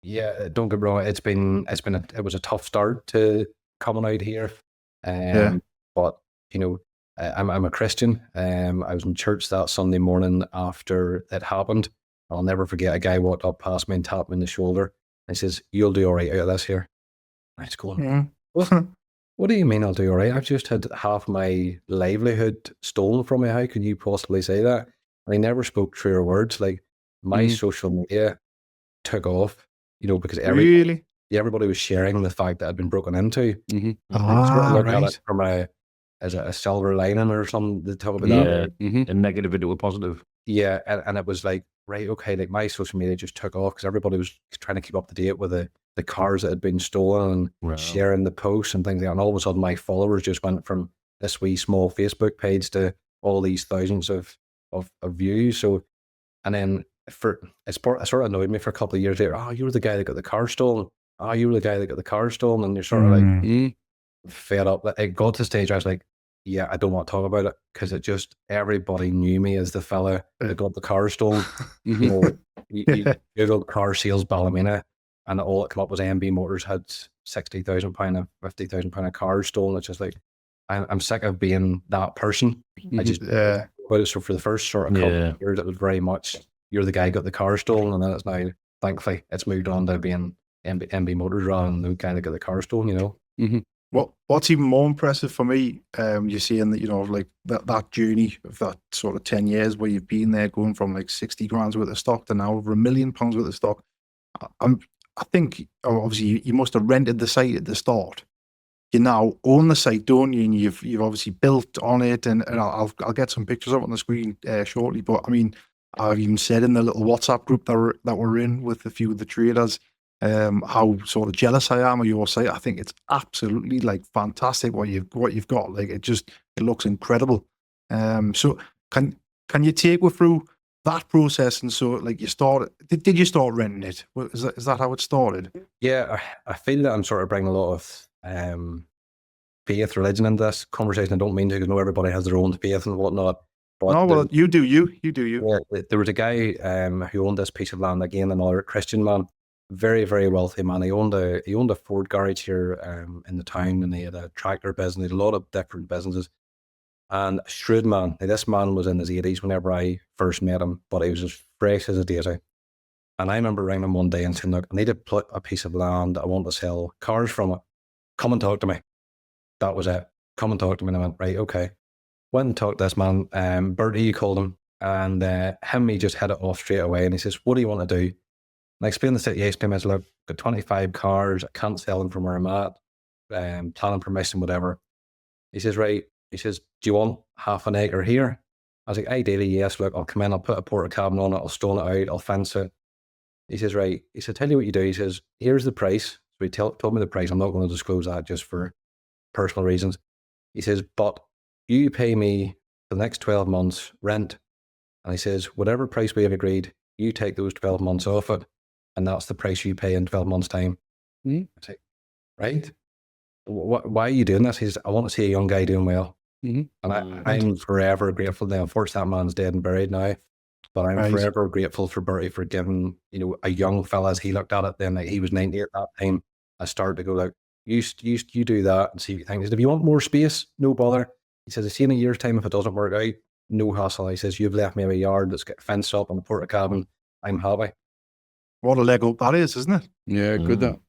Yeah, don't get me wrong. It was a tough start to coming out here. But I'm a Christian. I was in church that Sunday morning after it happened. I'll never forget a guy walked up past me and tapped me in the shoulder. And he says, "You'll do all right out of this here." I was going, what do you mean I'll do all right? I've just had half my livelihood stolen from me. How can you possibly say that? And he never spoke truer words. Like my social media took off, because everybody was sharing the fact that I'd been broken into. At it from a silver lining or something to talk about that. A negative into a positive. Yeah, and it was like, right, okay, like my social media just took off because everybody was trying to keep up to date with the cars that had been stolen and sharing the posts and things like that. And all of a sudden my followers just went from this wee small Facebook page to all these thousands of views. So, and then it sort of annoyed me for a couple of years later. Oh, you were the guy that got the car stolen. Oh, you were the guy that got the car stolen. And you're sort of like fed up. It got to the stage where I was like, yeah, I don't want to talk about it because everybody knew me as the fella that got the car stolen. You Googled car sales Ballymena and all that came up was MB Motors had £60,000 and £50,000 of cars stolen. It's just like, I'm sick of being that person. I just, so for the first sort of couple of years, it was very much, you're the guy who got the car stolen. And then it's now, thankfully, it's moved on to being MB Motors rather than the guy that got the car stolen, What's even more impressive for me, you're saying that, like that journey of that sort of 10 years where you've been there going from like 60 grand's worth of stock to now over £1 million worth of stock. I think obviously you must have rented the site at the start. You now own the site, don't you? And you've obviously built on it, and I'll get some pictures up on the screen shortly. But I mean, I've even said in the little WhatsApp group that we're in with a few of the traders, how sort of jealous I am of your site. I think it's absolutely like fantastic what you've got. Like it looks incredible. So can Can you take me through that process? And so, like, you started, did you start renting it? Is that how it started? Yeah, I feel that I'm sort of bringing a lot of faith, religion into this conversation. I don't mean to, because everybody has their own faith and whatnot. But No, well, you do you. Yeah, there was a guy who owned this piece of land, again, another Christian man, very, very wealthy man. He owned a Ford garage here in the town, and he had a tractor business, he had a lot of different businesses. And a shrewd man. Now, this man was in his 80s whenever I first met him, but he was as fresh as a daisy. And I remember ringing him one day and saying, look, I need to put a piece of land. I want to sell cars from it. Come and talk to me. That was it. Come and talk to me. And I went, right, okay. Went and talked to this man, Bertie, you called him. And he just hit it off straight away. And he says, what do you want to do? And I explained the situation to him. I said, look, I've got 25 cars. I can't sell them from where I'm at. Planning permission, whatever. He says, right. He says, do you want half an acre here? I was like, ideally, yes. Look, I'll come in, I'll put a porta cabin on it, I'll stone it out, I'll fence it. He says, right. He said, tell you what you do. He says, here's the price. So he told me the price. I'm not going to disclose that just for personal reasons. He says, but you pay me for the next 12 months rent. And he says, whatever price we have agreed, you take those 12 months off it. And that's the price you pay in 12 months' time. I say, right? Why are you doing this? He says, I want to see a young guy doing well. And I'm forever grateful now. Unfortunately, that man's dead and buried now. But I'm forever grateful for Bertie for giving, a young fella, as he looked at it then, like he was 90 at that time. I started to go like, you do that and see what you think. He said, if you want more space, no bother. He says, I see in a year's time if it doesn't work out, no hassle. He says, you've left me a yard that's got fenced up on the porta cabin. I'm happy. What a leg up that is, isn't it? Yeah, good that.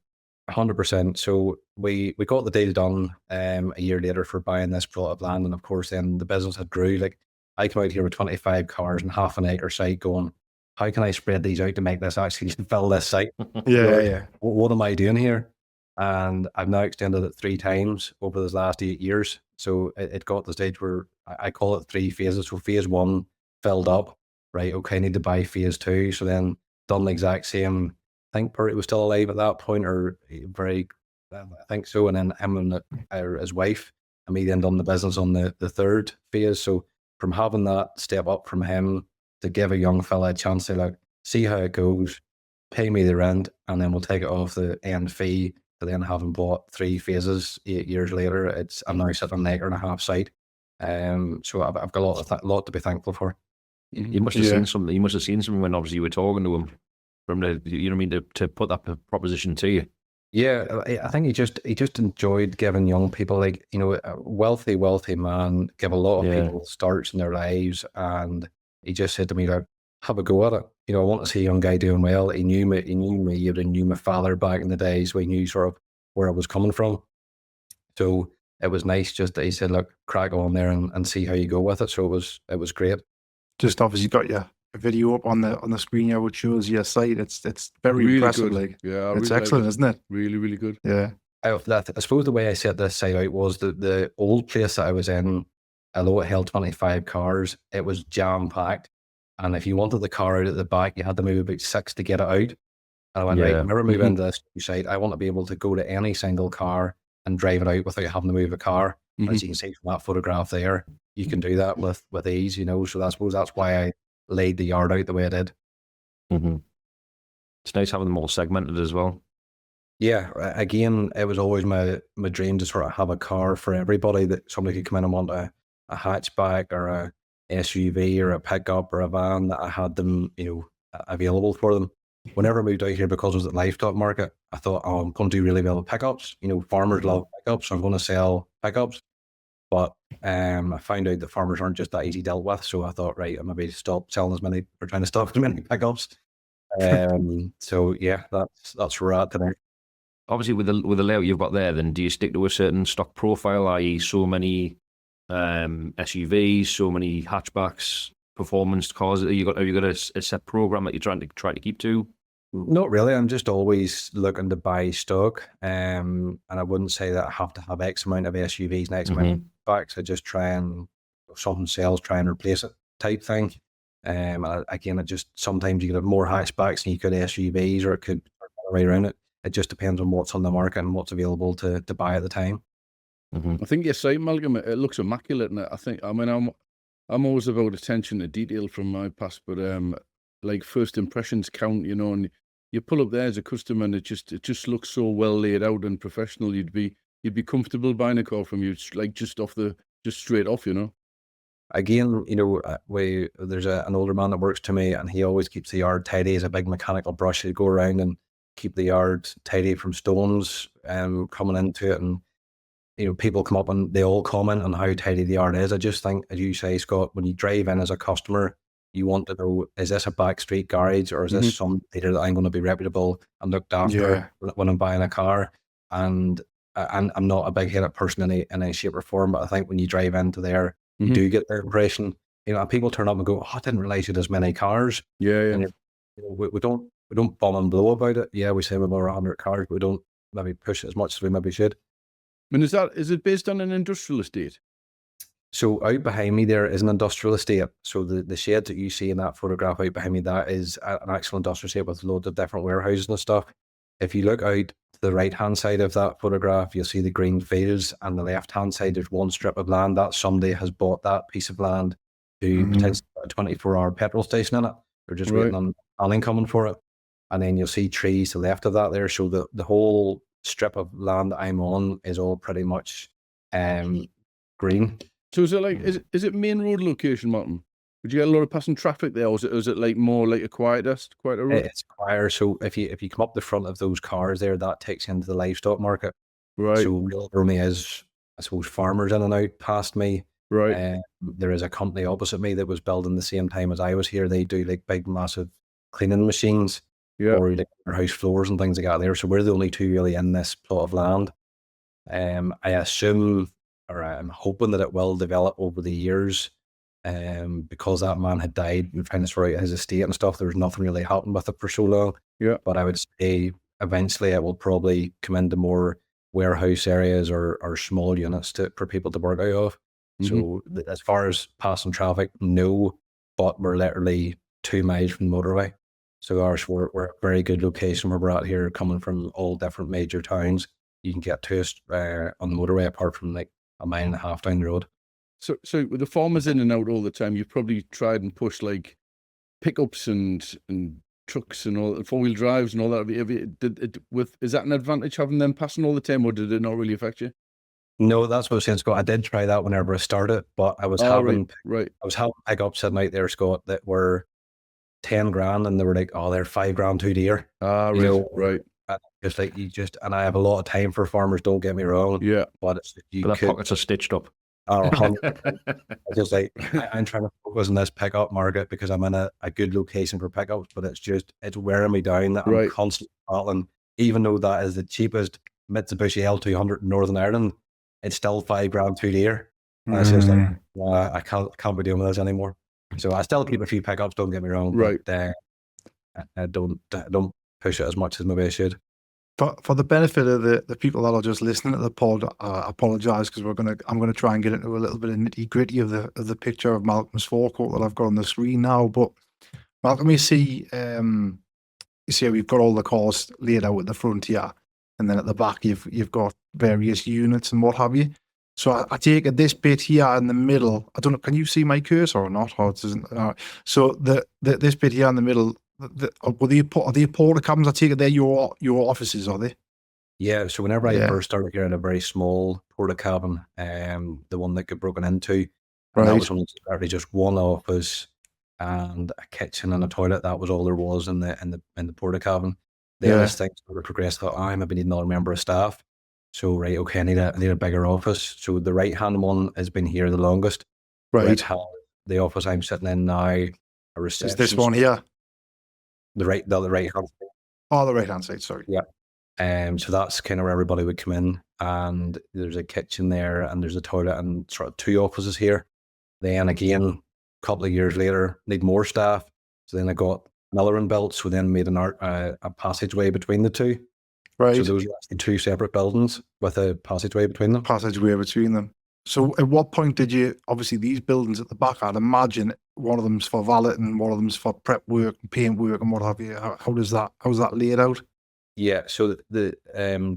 100%. So we got the deal done a year later for buying this plot of land, and of course then the business had grew. Like I come out here with 25 cars and half an acre site going, how can I spread these out to make this actually fill this site? Yeah. What am I doing here? And I've now extended it 3 times over the last 8 years. So it got to the stage where I call it 3 phases. So phase 1 filled up, right? Okay, I need to buy phase 2. So then done the exact same. I think Bertie was still alive at that point, or I think so. And then him and his wife, and me then done the business on the 3rd phase. So from having that step up from him to give a young fella a chance to like see how it goes, pay me the rent, and then we'll take it off the end fee. To then having bought 3 phases 8 years later, I'm now sitting on an acre and a half site. So I've got a lot to be thankful for. You must have seen something. You must have seen something when obviously you were talking to him from the, you know what I mean, to put that proposition to you. Yeah, I think he just enjoyed giving young people, like, a wealthy man, give a lot of people starts in their lives, and he just said to me, like, have a go at it. I want to see a young guy doing well. He knew me, he knew my father back in the days, so he knew sort of where I was coming from. So it was nice just that he said, look, crack on there and see how you go with it. So it was great. Just obviously got your video up on the screen here, which shows your site. It's very really impressive. Good. Like, yeah, it's really excellent, isn't it? Really, really good. Yeah. I suppose the way I set this site out was the old place that I was in, although it held 25 cars, it was jam packed. And if you wanted the car out at the back, you had to move about 6 to get it out. And I went, right, whenever I move into this site, I want to be able to go to any single car and drive it out without having to move a car. As you can see from that photograph there, you can do that with ease, So I suppose that's why I laid the yard out the way I did. It's nice having them all segmented as well. Yeah, again, it was always my dream to sort of have a car for everybody, that somebody could come in and want a hatchback or a SUV or a pickup or a van, that I had them, available for them. Whenever I moved out here, because it was the livestock market, I thought, I'm going to do really well with pickups. Farmers love pickups, so I'm going to sell pickups. But I found out that farmers aren't just that easy dealt with, so I thought, right, I'm maybe trying to stop as many pickups. So yeah, that's where we're at today. Obviously, with the layout you've got there, then do you stick to a certain stock profile, i.e., so many SUVs, so many hatchbacks, performance cars? Have you got a set program that you're trying to keep to? Not really. I'm just always looking to buy stock, and I wouldn't say that I have to have X amount of SUVs and X amount of hatchbacks. I just try and, if something sells, try and replace it type thing. Again, it just, sometimes you could have more hatchbacks than you could SUVs, or it could go right around it. It just depends on what's on the market and what's available to buy at the time. I think you're saying, Malcolm, it looks immaculate. And I mean, I'm always about attention to detail from my past, but like first impressions count, and you pull up there as a customer and it just looks so well laid out and professional. You'd be comfortable buying a car from you, like just straight off, Again, there's an older man that works to me, and he always keeps the yard tidy. He's a big mechanical brush. He'd go around and keep the yard tidy from stones coming into it, and people come up and they all comment on how tidy the yard is. I just think, as you say, Scott, when you drive in as a customer, you want to know, is this a backstreet garage, or is this some dealer that I'm going to be reputable and looked after when I'm buying a car? And I'm not a big-headed person in any shape or form, but I think when you drive into there, you do get their impression. And people turn up and go, "Oh, I didn't realize you had as many cars." Yeah. And we don't bum and blow about it. Yeah, we say we're more 100 cars, but we don't maybe push it as much as we maybe should. And is it based on an industrial estate? So out behind me there is an industrial estate. So the sheds that you see in that photograph out behind me, that is an actual industrial estate with loads of different warehouses and stuff. If you look out to the right-hand side of that photograph, you'll see the green fields, and the left-hand side, there's one strip of land that somebody has bought that piece of land to potentially put a 24-hour petrol station in it. They're just waiting on planning coming for it. And then you'll see trees to the left of that there. So the whole strip of land that I'm on is all pretty much green. So is it is it main road location, Martin? Would you get a lot of passing traffic there, or is it like more like a quieter road? It's quieter. So if you come up the front of those cars there, that takes you into the livestock market. Right. So real for me is, I suppose, farmers in and out past me. Right. There is a company opposite me that was building the same time as I was here. They do like big, massive cleaning machines. Yeah. Or like their house floors and things like that there. So we're the only two really in this plot of land. I assume, or I'm hoping that it will develop over the years. Because that man had died and trying to sort out his estate and stuff, there was nothing really happening with it for so long. Yeah. But I would say eventually it will probably come into more warehouse areas or small units for people to work out of. So as far as passing traffic, no, but we're literally 2 miles from the motorway. So we're a very good location where we're at here, coming from all different major towns. You can get to us on the motorway, apart from like a mile and a half down the road. So with the farmers in and out all the time, you've probably tried and pushed like pickups and trucks and all, 4-wheel drives and all that. Is that an advantage having them passing all the time, or did it not really affect you? No, that's what I was saying, Scott. I did try that whenever I started, but I was having pickups sitting out there, Scott, that were 10 grand, and they were like, "Oh, they're 5 grand too dear." Right. Just like and I have a lot of time for farmers. Don't get me wrong. Yeah, but their pockets are stitched up. I'm just like, I'm trying to focus on this pickup market because I'm in a good location for pickups, but it's wearing me down that I'm constantly battling. Even though that is the cheapest Mitsubishi L200 in Northern Ireland, it's still 5 grand too dear. And it's just like, I can't be doing this anymore. So I still keep a few pickups, don't get me wrong, but I don't push it as much as maybe I should. For the benefit of the people that are just listening to the pod, I apologise because I'm gonna try and get into a little bit of nitty gritty of the picture of Malcolm's forecourt that I've got on the screen now. But Malcolm, you see we've got all the cars laid out at the front here, and then at the back you've got various units and what have you. So I take it this bit here in the middle. I don't know. Can you see my cursor or not? Or it doesn't. So this bit here in the middle. Are the porta cabins? I take it they're your offices, are they? Yeah. So whenever I first started here, I had a very small porta cabin, the one that got broken into. And that was only just one office and a kitchen and a toilet. That was all there was in the porta cabin. Then as things sort of progressed, I thought, I maybe need another member of staff. So I need a bigger office. So the right hand one has been here the longest. Right. The office I'm sitting in now, a reception. Is this one here? The right hand side. Oh, the right hand side, sorry. Yeah. So that's kind of where everybody would come in, and there's a kitchen there, and there's a toilet, and sort of 2 offices here. Then again, a couple of years later, need more staff. So then I got another one built. So then made a passageway between the two. Right. So those are actually 2 separate buildings with a passageway between them. So at what point did you, obviously these buildings at the back, I'd imagine one of them's for valeting, one of them's for prep work and paint work and what have you. How's that laid out? Yeah, so the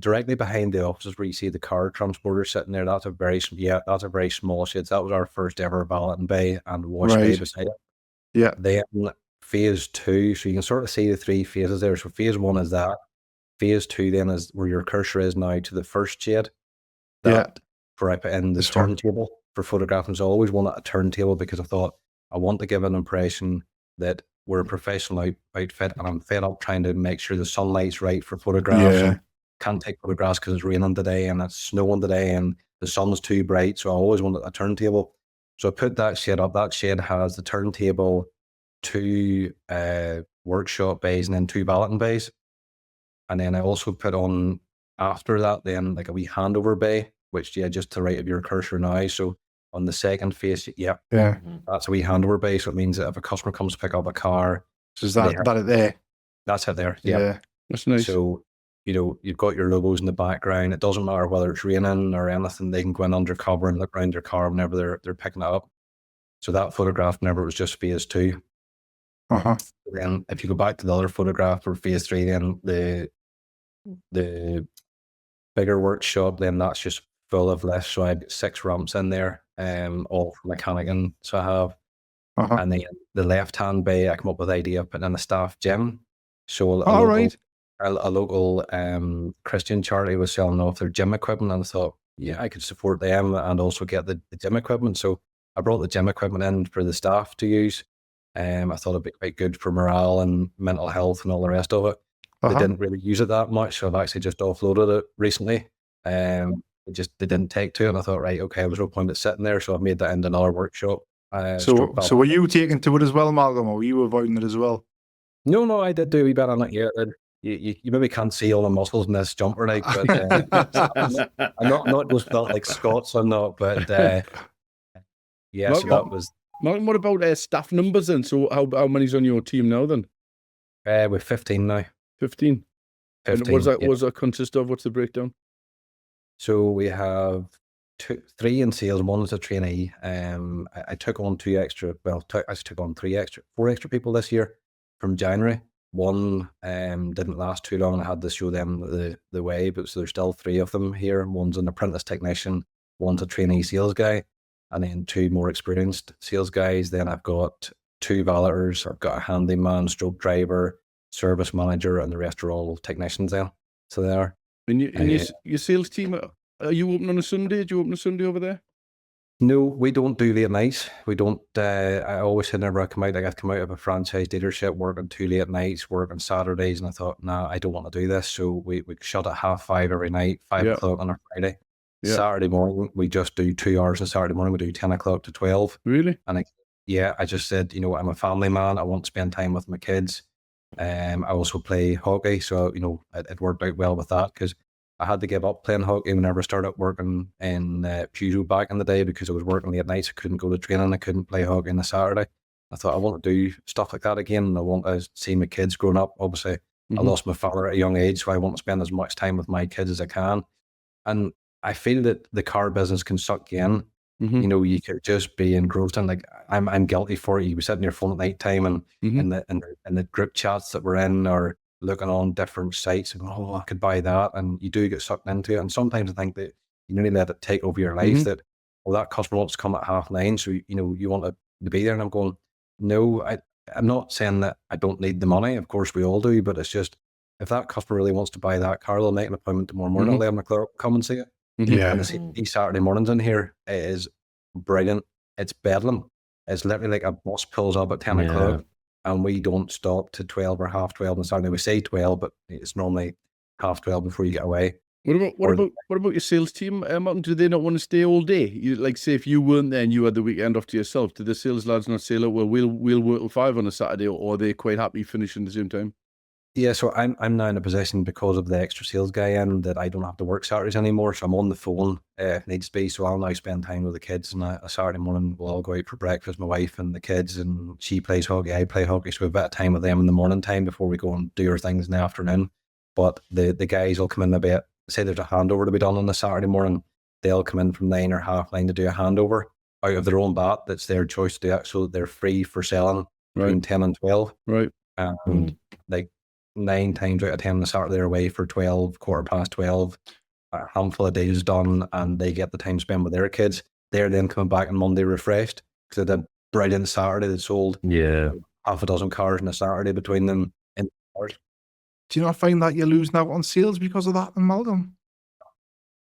directly behind the offices where you see the car transporter sitting there, that's a very small shed. That was our first ever balloting bay and wash bay Right. beside it. Yeah. Then phase 2, so you can sort of see the 3 phases there. So phase 1 is that. Phase 2 then is where your cursor is now to the first shed. That where I put in the This one. turntable for photographing. So I always wanted a turntable because I thought I want to give an impression that we're a professional outfit, and I'm fed up trying to make sure the sunlight's right for photographs. Yeah. And can't take photographs because it's raining today and it's snowing today and the sun's too bright. So I always wanted a turntable. So I put that shed up. That shed has the turntable, 2 workshop bays, and then 2 balloting bays. And then I also put on after that then like a wee handover bay, which just to the right of your cursor now. So on the second face, that's a wee handover bay. So it means that if a customer comes to pick up a car, So is that it there? that's it there. Yeah. That's nice. So, you've got your logos in the background. It doesn't matter whether it's raining or anything. They can go in undercover and look around your car whenever they're picking it up. So that photograph, whenever it was just phase 2. Then if you go back to the other photograph for phase 3, then the bigger workshop, then that's just full of lifts. So I have 6 ramps in there, all for mechanicing. So I have, and then the left-hand bay, I come up with the idea of putting in a staff gym. So a local Christian charity was selling off their gym equipment, and I thought, I could support them and also get the gym equipment. So I brought the gym equipment in for the staff to use. I thought it'd be quite good for morale and mental health and all the rest of it. They didn't really use it that much, so I've actually just offloaded it recently. They didn't take to it, and I thought, right, okay, there was no point in sitting there, so I've made that into another workshop. So were you taking to it as well, Malcolm, or were you avoiding it as well? No, I did do a wee bit on it. Yeah, you maybe can't see all the muscles in this jumper, like, but I'm not just built like Scots. I'm not, but Malcolm, so that was. Malcolm, what about staff numbers then? So how many's on your team now then? We're 15 now. 15. And what does that consist of? What's the breakdown? So we have 3 in sales, 1 is a trainee. I took on 4 extra people this year from January. 1 didn't last too long, and I had to show them the way, but so there's still 3 of them here. 1's an apprentice technician, 1's a trainee sales guy, and then 2 more experienced sales guys. Then I've got 2 valeters, I've got a handyman, stroke driver, service manager, and the rest are all technicians then. So they are. And your sales team, are you open on a Sunday? Do you open a Sunday over there? No, we don't do late nights. We don't. I always said whenever I come out, I'd come out of a franchise dealership, working 2 late nights, working Saturdays, and I thought, nah, I don't want to do this. So we shut at 5:30 every night, 5 o'clock on a Friday. Yeah. Saturday morning, we just do 2 hours on Saturday morning. We do 10 o'clock to 12. Really? And I just said, I'm a family man. I want to spend time with my kids. I also play hockey, so it worked out well with that, because I had to give up playing hockey whenever I started working in Peugeot back in the day, because I was working late nights. I couldn't go to training. I couldn't play hockey on a Saturday. I thought I want to do stuff like that again, and I want to see my kids growing up. Obviously, I lost my father at a young age, so I want to spend as much time with my kids as I can. And I feel that the car business can suck you in. You could just be engrossed in, like, I'm guilty for it. You be sitting on your phone at night time and in the group chats that we're in, or looking on different sites and going, I could buy that, and you do get sucked into it. And sometimes I think that you nearly let it take over your life, that that customer wants to come at 9:30, so you want to be there. And I'm going, no, I'm not saying that I don't need the money. Of course we all do, but it's just, if that customer really wants to buy that car, they'll make an appointment tomorrow morning at 11 o'clock, come and see it. Yeah. And these Saturday mornings in here, it is brilliant. It's bedlam. It's literally like a bus pulls up at 10 o'clock, and we don't stop to 12 or 12:30 on Saturday. We say 12, but it's normally 12:30 before you get away. What about your sales team, Martin? Do they not want to stay all day? You, like, say if you weren't there and you had the weekend off to yourself, do the sales lads not say, look, well, we'll work till 5 on a Saturday, or are they quite happy finishing at the same time? Yeah, so I'm now in a position, because of the extra sales guy in, that I don't have to work Saturdays anymore. So I'm on the phone if needs to be. So I'll now spend time with the kids, and a Saturday morning we'll all go out for breakfast, my wife and the kids, and she plays hockey, I play hockey. So we have a bit of time with them in the morning time before we go and do our things in the afternoon. But the guys will come in a bit, say there's a handover to be done on the Saturday morning, they'll come in from 9 or 9:30 to do a handover out of their own bat. That's their choice to do it. So they're free for selling between 10 and 12. Right. And like, 9 times out of 10 on a Saturday they're away for 12, 12:15, a handful of days done, and they get the time spent with their kids. They're then coming back on Monday refreshed because they did brilliant Saturday. They sold half a dozen cars on a Saturday between them. In cars. Do you not find that you're losing out on sales because of that in Malden?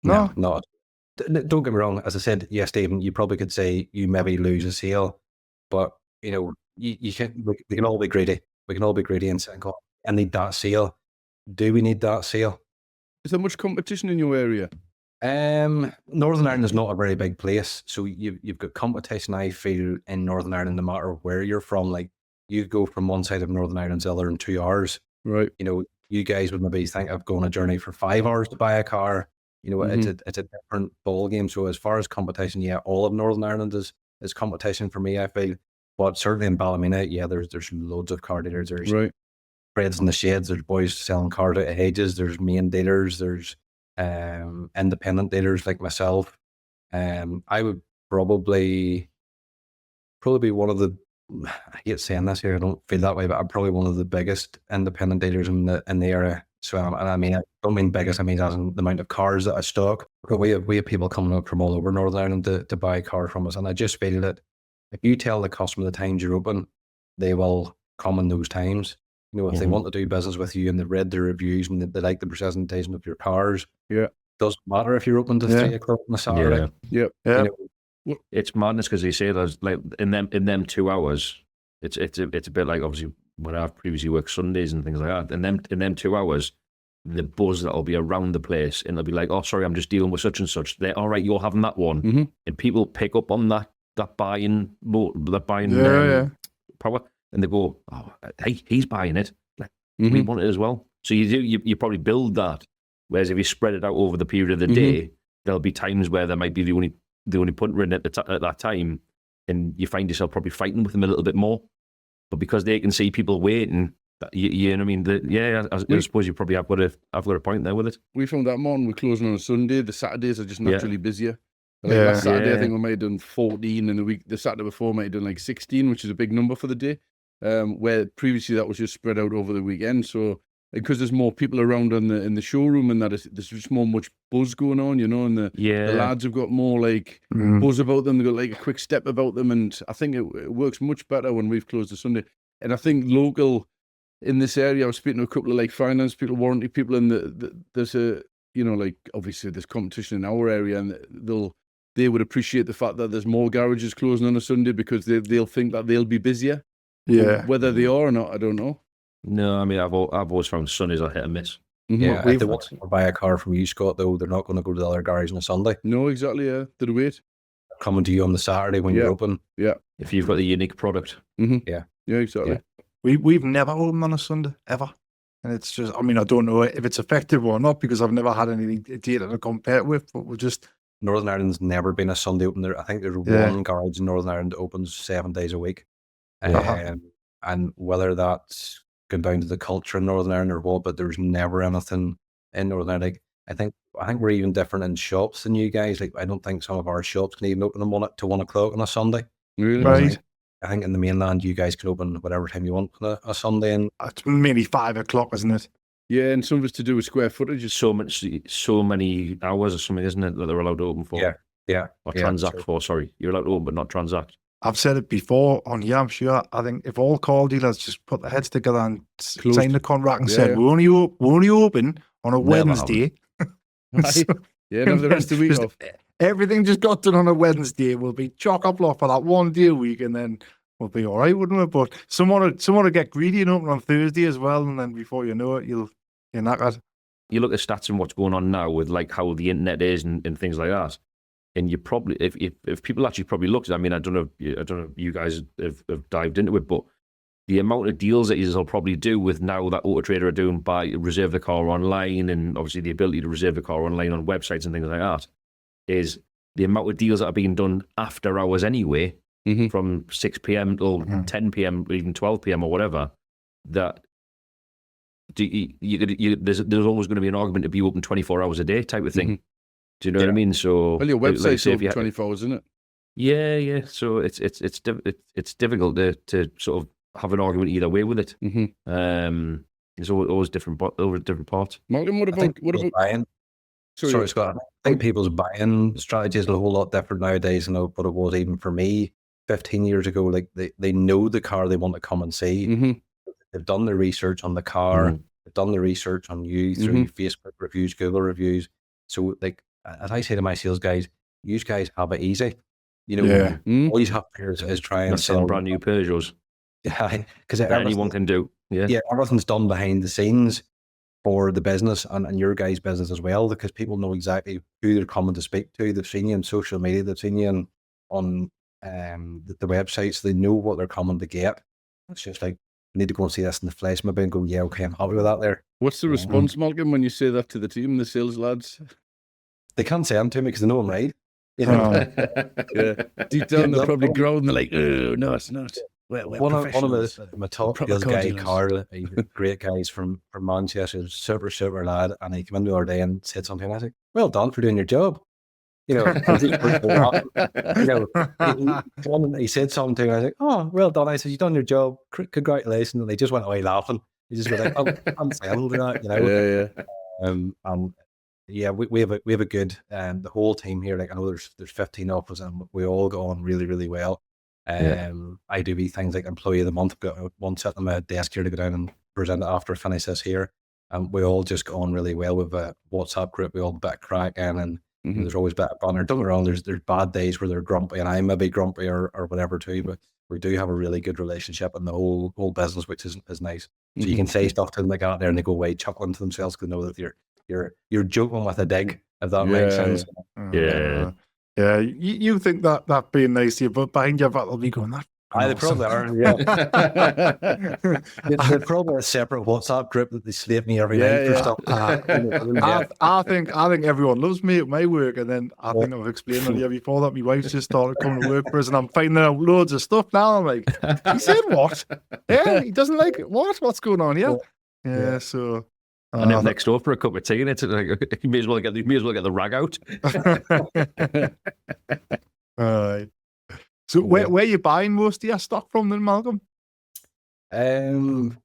No, not. Don't get me wrong. As I said, yes, Stephen, you probably could say you maybe lose a sale, but you know, you can. We can all be greedy. We can all be greedy and say, "God, I need that sale." Do we need that sale? Is there much competition in your area? Northern Ireland is not a very big place, so you've got competition. I feel in Northern Ireland, no matter where you're from, like you go from one side of Northern Ireland to the other in 2 hours. Right. You know, you guys would maybe think of going a journey for 5 hours to buy a car. You know, it's a different ball game. So as far as competition, yeah, all of Northern Ireland is competition for me, I feel. But certainly in Ballymena, yeah, there's loads of car dealers. There's Freds in the sheds. There's boys selling cars out of hedges. There's main dealers. There's independent dealers like myself. I would probably be one of the. I hate saying this here. I don't feel that way, but I'm probably one of the biggest independent dealers in the area. So, and I mean, I don't mean biggest. I mean as in the amount of cars that I stock. But we have people coming up from all over Northern Ireland to buy cars from us, and I just feel that if you tell the customer the times you're open, they will come in those times. You know, if they want to do business with you and they've read the reviews and they like the presentation of your cars, doesn't matter if you're open to 3 o'clock on a Saturday. Yeah. You know, it's madness because they say there's like in them 2 hours. It's a bit like obviously when I've previously worked Sundays and things like that. In them 2 hours, the buzz that'll be around the place, and they'll be like, "Oh, sorry, I'm just dealing with such and such." They're all right. You're having that one, and people pick up on that buying power, and they go, "Oh, hey, he's buying it. Like, we want it as well." So you probably build that. Whereas if you spread it out over the period of the day, there'll be times where there might be the only punter in at that time, and you find yourself probably fighting with them a little bit more. But because they can see people waiting, you know what I mean? I suppose you probably have got a point there with it. We found that morning we're closing on a Sunday. The Saturdays are just naturally busier. Like last Saturday, I think we might have done 14 in the week. The Saturday before might have done like 16, which is a big number for the day. Where previously that was just spread out over the weekend. So because there's more people around in the showroom and there's just much buzz going on, you know, and the lads have got more like buzz about them. They've got like a quick step about them, and I think it works much better when we've closed a Sunday. And I think local in this area, I was speaking to a couple of like finance people, warranty people, and there's a, you know, like obviously there's competition in our area, and they would appreciate the fact that there's more garages closing on a Sunday because they'll think that they'll be busier. Yeah. Whether they are or not, I don't know. No, I mean, I've always found Sundays are hit and miss. Yeah, if they want to buy a car from you, Scott, though, they're not going to go to the other garage on a Sunday. No, exactly, yeah. They'd wait. Coming to you on the Saturday when you're open. Yeah. If you've got the unique product. Yeah, exactly. Yeah. We've never opened on a Sunday, ever. And it's just, I mean, I don't know if it's effective or not because I've never had any data to compare it with, but we're just... Northern Ireland's never been a Sunday open. I think there's one garage in Northern Ireland that opens 7 days a week. And whether that's gone down to the culture in Northern Ireland or what, but there's never anything in Northern Ireland. Like, I think we're even different in shops than you guys. Like, I don't think some of our shops can even open them to 1 o'clock on a Sunday. Really? Right. I think in the mainland, you guys can open whatever time you want on a Sunday. And it's mainly 5 o'clock, isn't it? Yeah, and some of it's to do with square footage. So many hours or something, isn't it, that they're allowed to open for? Yeah. Or transact for, sorry. You're allowed to open, but not transact. I've said it before on here, I'm sure. I think if all car dealers just put their heads together and sign the contract and said, we're only open on a Wednesday. So, never the rest of the week off. Everything just got done on a Wednesday. We'll be chock-a-block for that 1 day a week, and then we'll be all right, wouldn't we? But someone will get greedy and open on Thursday as well, and then before you know it, you're knackered. You look at stats and what's going on now with like how the internet is and things like that. And you probably, if people actually probably looked, I mean, I don't know if you guys have dived into it, but the amount of deals that you'll probably do with now that Auto Trader are doing by reserve the car online, and obviously the ability to reserve the car online on websites and things like that, is the amount of deals that are being done after hours anyway, from 6 p.m. till 10 p.m., even 12 p.m. or whatever, that there's always going to be an argument to be open 24 hours a day type of thing. Do you know what I mean? So, well, your website's open 24 hours, isn't it? Yeah. So it's difficult to sort of have an argument either way with it. There's always different parts. Malcolm, what about buying? Sorry, Scott. I think people's buying strategies are a whole lot different nowadays than what it was even for me 15 years ago. Like they know the car they want to come and see. Mm-hmm. They've done the research on the car. Mm-hmm. They've done the research on you through Facebook reviews, Google reviews. So, like, as I say to my sales guys, you guys have it easy. You know, all you have to do is try and sell brand new Peugeots. Yeah, because anyone can do. Yeah, everything's done behind the scenes for the business and your guys' business as well, because people know exactly who they're coming to speak to. They've seen you on social media, they've seen you on the websites. They know what they're coming to get. It's just like, I need to go and see this in the flesh maybe and go, yeah, okay, I'm happy with that there. What's the response, Malcolm, when you say that to the team, the sales lads? They can't say them to me because they know I'm right. You know? Yeah. Deep down, they're probably growling. They're like, oh, no, it's not. We're one of my top sales guy, Carl, great guys from Manchester, super lad, and he came in the other day and said something. And I was like, "Well done for doing your job." You know, he said something to me. I was like, "Oh, well done." I said, "You've done your job. Congratulations!" And they just went away laughing. He just was like, "I'm saying that," you know. Yeah. We have a good the whole team here. Like, I know there's 15 of us, and we all go on really well. I do things like employee of the month. I've got one sitting on my desk here to go down and present it after I finish this here. And we all just go on really well with a WhatsApp group. We all bit crack in, and there's always a bit of banter. Don't get me wrong, there's bad days where they're grumpy, and I may be grumpy or whatever too, but we do have a really good relationship in the whole business, which is nice. So you can say stuff to them like that there, and they go away chuckling to themselves because they know that you're joking with a dig, if that makes sense. Yeah, you think that being nice to you, but behind your back they'll be going, that. They probably are, yeah. They're probably a separate WhatsApp group that they slate me every night for stuff. I think everyone loves me at my work, and then I think I've explained on here before that my wife's just started coming to work for us, and I'm finding out loads of stuff now. I'm like, he said what? Yeah, he doesn't like it. What's going on here? Yeah, so. And then next door for a cup of tea, and it's like you may as well get the rag out. All right. So where are you buying most of your stock from then, Malcolm?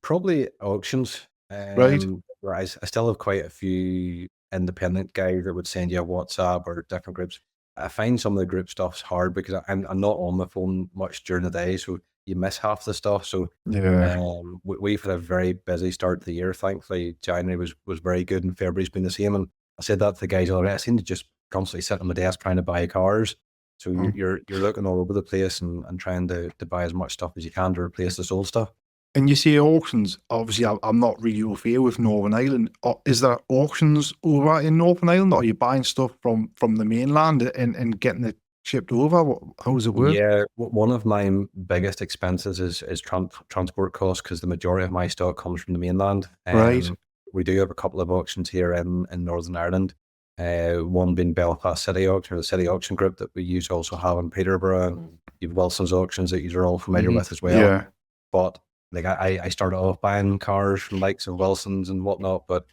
Probably auctions. Right. Whereas I still have quite a few independent guys that would send you a WhatsApp or different groups. I find some of the group stuff's hard because I'm not on my phone much during the day, so you miss half the stuff. So we've had a very busy start to the year. Thankfully, January was very good, and February's been the same. And I said that to the guys already. I seem to just constantly sit on my desk trying to buy cars. So you're looking all over the place and trying to buy as much stuff as you can to replace the sold stuff. And you see auctions. Obviously, I'm not really au fait with Northern Ireland. Is there auctions over in Northern Ireland, or are you buying stuff from the mainland and getting it shipped over? How does it work? Yeah, one of my biggest expenses is transport costs, because the majority of my stock comes from the mainland. Right. We do have a couple of auctions here in Northern Ireland. One being Belfast City Auction, or the City Auction Group that we use also have in Peterborough. And you've Wilson's auctions that you're all familiar with as well. Yeah. But like I started off buying cars from likes of Wilson's and whatnot, but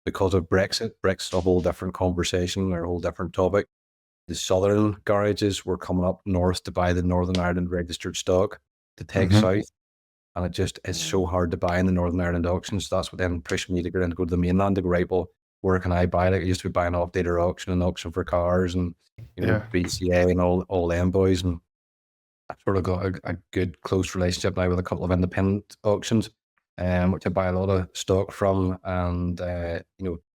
because of Brexit's a whole different conversation or a whole different topic. The southern garages were coming up north to buy the Northern Ireland registered stock to take south. And it just is so hard to buy in the Northern Ireland auctions. That's what then pushed me to go to the mainland to go, right, well, where can I buy it? I used to be buying off Data Auction and Auction for Cars and BCA and all them boys. And I've sort of got a good close relationship now with a couple of independent auctions, which I buy a lot of stock from. And I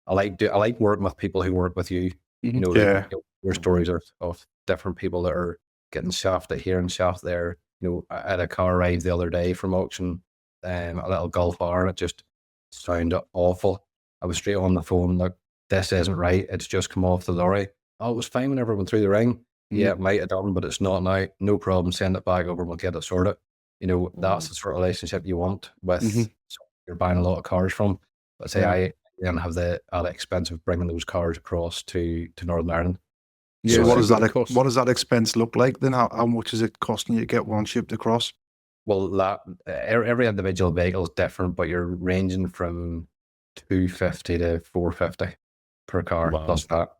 like working with people who work with you. Your stories are of different people that are getting shafted here and shafted there. I had a car ride the other day from auction, a little Golf R, and it just sounded awful. I was straight on the phone, like, this isn't right. It's just come off the lorry. Oh, it was fine whenever it went through the ring. Yeah, it might have done, but it's not now. No problem. Send it back over. We'll get it sorted. That's the sort of relationship you want with someone you're buying a lot of cars from. But say I then have the added expense of bringing those cars across to Northern Ireland. Yeah, so what does that expense look like then? How much is it costing you to get one shipped across? Well, every individual vehicle is different, but you're ranging from $250 to $450 per car. Wow. Plus that.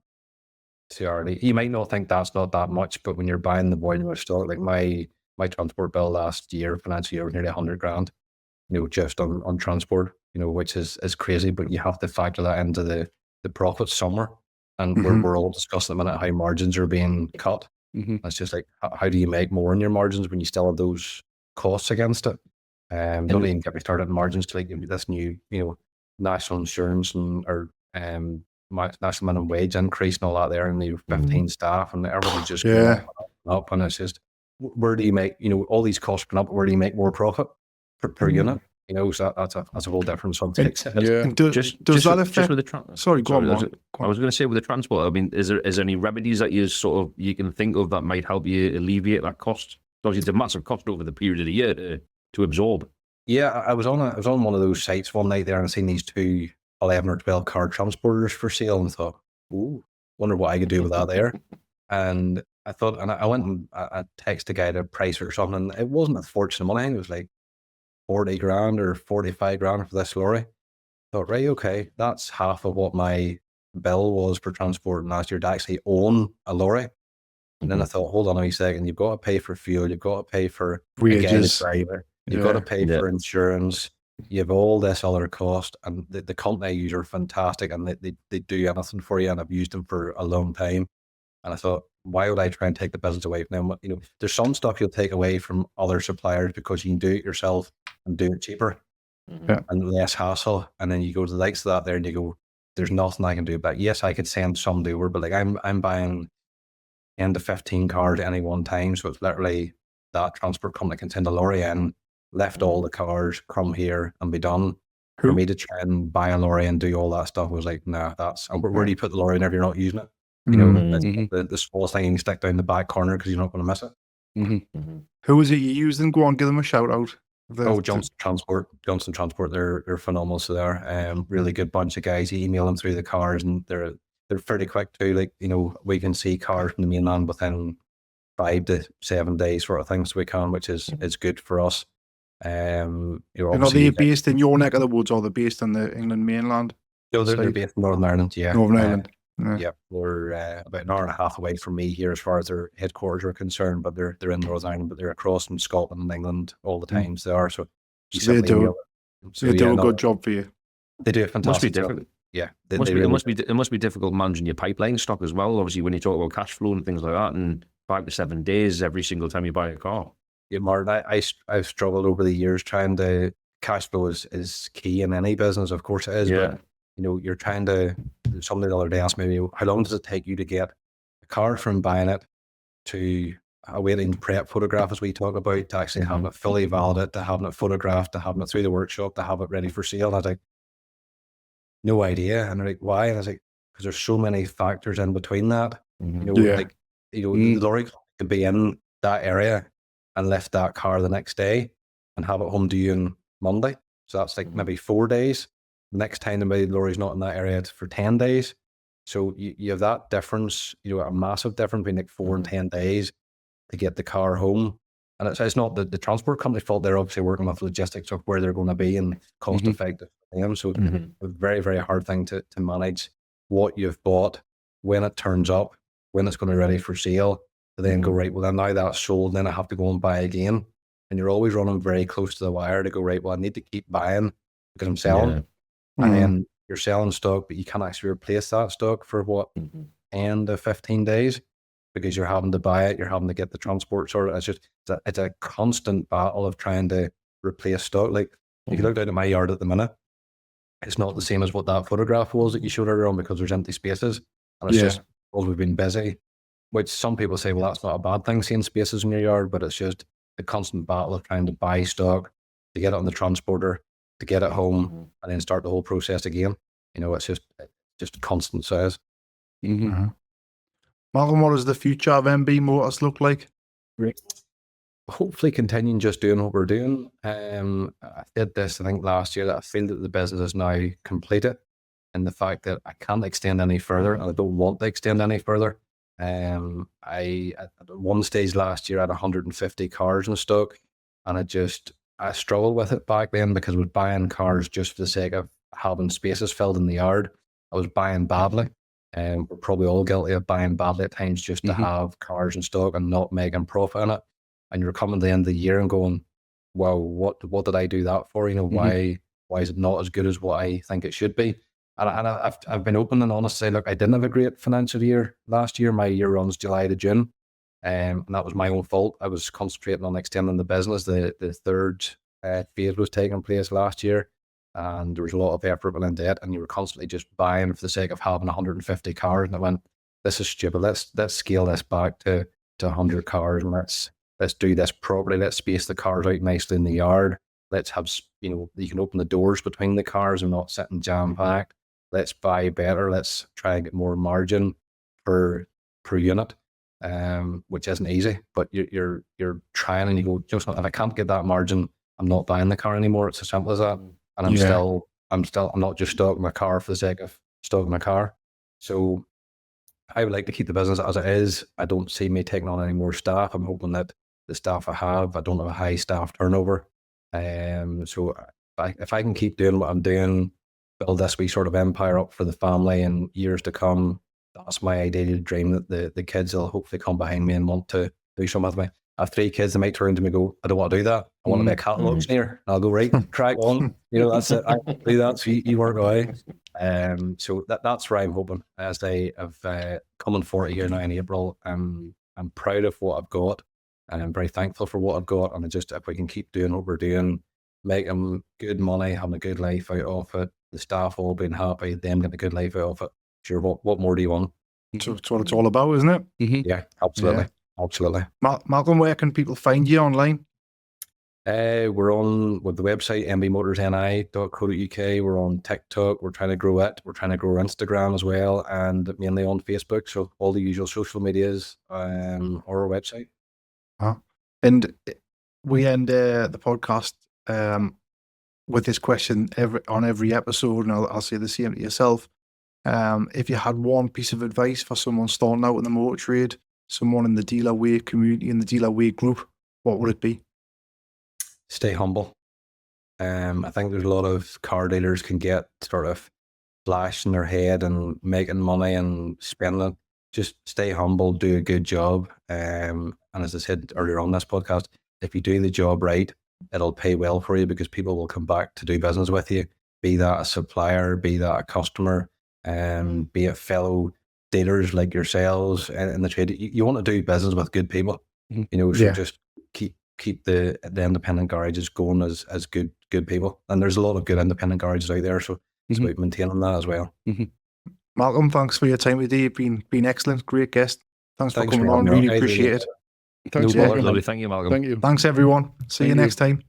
CRD. You might not think that's not that much, but when you're buying the volume of stock, like my transport bill last year, financial year, was nearly $100,000. just on transport, which is crazy, but you have to factor that into the profits somewhere. And we're all discussing at the minute how margins are being cut. It's just like, how do you make more in your margins when you still have those costs against it? Don't even get me started on margins to like this new, national insurance or national minimum wage increase and all that there, and you 15 staff and everybody's just going up, and it's just, where do you make, all these costs going up, where do you make more profit per unit? So that's a whole different subject. And does that affect? Sorry, go on. I was going to say, with the transport, I mean, is there any remedies that you can think of that might help you alleviate that cost? Obviously, it's a massive cost over the period of the year to absorb. Yeah, I was on one of those sites one night there and seen these two 11 or 12 car transporters for sale, and thought, ooh, wonder what I could do with that there. And I thought, and I went and I texted a guy to price or something, and it wasn't a fortune of money. I think it was like 40 grand or 45 grand for this lorry. I thought, right, okay, that's half of what my bill was for transport last year to actually own a lorry. And then I thought, hold on a wee second, you've got to pay for fuel, you've got to pay for wages, driver, you've got to pay for insurance, you have all this other cost, and the company I use are fantastic, and they do anything for you, and I've used them for a long time. And I thought, why would I try and take the business away from them? There's some stuff you'll take away from other suppliers because you can do it yourself and do it cheaper and less hassle. And then you go to the likes of that there and you go, there's nothing I can do. But yes, I could send some over, but like I'm buying 10 to 15 cars at any one time. So it's literally that transport company can send a lorry in, lift all the cars, come here and be done. For me to try and buy a lorry and do all that stuff was like, nah, and where do you put the lorry whenever you're not using it? The smallest thing you can stick down the back corner because you're not going to miss it. Who was it you used? And go on, give them a shout out. Johnson Transport. They're phenomenal. So they're really good bunch of guys. You email them through the cars, and they're fairly quick too. Like, we can see cars from the mainland within 5 to 7 days sort of thing. So we can, which is good for us. And are they based in your neck of the woods, or they're based on the England mainland? No, they're based in Northern Ireland. Yeah, Northern Ireland. Yeah, we're about an hour and a half away from me here as far as their headquarters are concerned, but they're in Northern Ireland, but they're across from Scotland and England all the times they are. So they do a good job for you. They do a fantastic job. Yeah, it must be difficult managing your pipeline stock as well. Obviously, when you talk about cash flow and things like that, and 5 to 7 days every single time you buy a car. Yeah, Martin, I've struggled over the years trying to. Cash flow is key in any business, of course it is. Yeah. But you're trying to. Somebody the other day asked me, how long does it take you to get a car from buying it to a waiting prep photograph, as we talk about, to actually having it fully validated, to having it photographed, to having it through the workshop, to have it ready for sale? And I was like, no idea. And they're like, why? And I was like, because there's so many factors in between that. The lorry can be in that area and lift that car the next day and have it home to you on Monday. So that's like maybe 4 days. Next time the lorry's not in that area, it's for 10 days. So you have that difference, a massive difference between like 4 and 10 days to get the car home. And it's not the transport company's fault. They're obviously working with logistics of where they're going to be and cost effective for them. So it's a very, very hard thing to manage what you've bought, when it turns up, when it's going to be ready for sale, to then go, right, well, then now that's sold, then I have to go and buy again. And you're always running very close to the wire to go, right, well, I need to keep buying because I'm selling. Yeah. And then you're selling stock, but you can't actually replace that stock for 10 to 15 days because you're having to buy it, you're having to get the transport sorted. It's a constant battle of trying to replace stock. Like, if you look down at my yard at the minute, it's not the same as what that photograph was that you showed earlier on because there's empty spaces. And it's just because we've been busy, which some people say, well, that's not a bad thing, seeing spaces in your yard, but it's just the constant battle of trying to buy stock, to get it on the transporter, to get it home, and then start the whole process again. It's just constant size. Malcolm, what does the future of MB Motors look like? Hopefully continuing just doing what we're doing. I did this, I think, last year, that I feel that the business is now completed, and the fact that I can't extend any further, and I don't want to extend any further. I at one stage last year I had 150 cars in stock, and I struggled with it back then because I was buying cars just for the sake of having spaces filled in the yard. I was buying badly, and we're probably all guilty of buying badly at times just to have cars in stock and not making profit in it. And you're coming to the end of the year and going, well, what did I do that for? You know, why is it not as good as what I think it should be? And I've been open and honest to say, look, I didn't have a great financial year last year. My year runs July to June. And that was my own fault. I was concentrating on extending the business. The third phase was taking place last year, and there was a lot of effort went into it, and you were constantly just buying for the sake of having 150 cars. And I went, this is stupid. Let's scale this back to 100 cars, and let's do this properly. Let's space the cars out nicely in the yard. Let's have, you know, you can open the doors between the cars and not sitting jam packed. Let's buy better. Let's try and get more margin per unit. Which isn't easy, but you're trying, and you go, just if I can't get that margin, I'm not buying the car anymore. It's as simple as that. And I'm not just stocking my car for the sake of stocking my car. So I would like to keep the business as it is. I don't see me taking on any more staff. I'm hoping that the staff I don't have a high staff turnover. So if I can keep doing what I'm doing, build this wee sort of empire up for the family in years to come, that's my ideal dream, that the kids will hopefully come behind me and want to do something with me. I have 3 kids, they might turn to me and go, I don't want to do that. I want to be a cattle auctioneer. And I'll go, right, crack on. You know, that's it. I can do that. So you work away. So that's where I'm hoping. As I have coming 40 here now in April, I'm proud of what I've got, and I'm very thankful for what I've got. And if we can keep doing what we're doing, making good money, having a good life out of it, the staff all being happy, them getting a good life out of it. Sure, what more do you want? So it's what it's all about, isn't it? Yeah, absolutely. Absolutely. Malcolm, where can people find you online? We're on with the website mbmotorsni.co.uk. We're on TikTok. We're trying to grow it. We're trying to grow Instagram as well, and mainly on Facebook. So all the usual social medias or our website. And we end the podcast with this question on every episode, and I'll say the same to yourself. If you had one piece of advice for someone starting out in the motor trade, someone in the dealer way community, in the dealer way group, what would it be? Stay humble. I think there's a lot of car dealers can get sort of flash in their head and making money and spending it. Just stay humble, do a good job. And as I said earlier on this podcast, if you do the job right, it'll pay well for you, because people will come back to do business with you, be that a supplier, be that a customer, be it fellow dealers like yourselves in the trade. You want to do business with good people, you know, so just keep the independent garages going as good people. And there's a lot of good independent garages out there, so it's about maintaining that as well. Malcolm, thanks for your time today. You've been excellent, great guest. Thanks for coming on, really appreciate it. Thanks, Lovely. Thank you, Malcolm. Thank you. Thanks everyone. See you next time.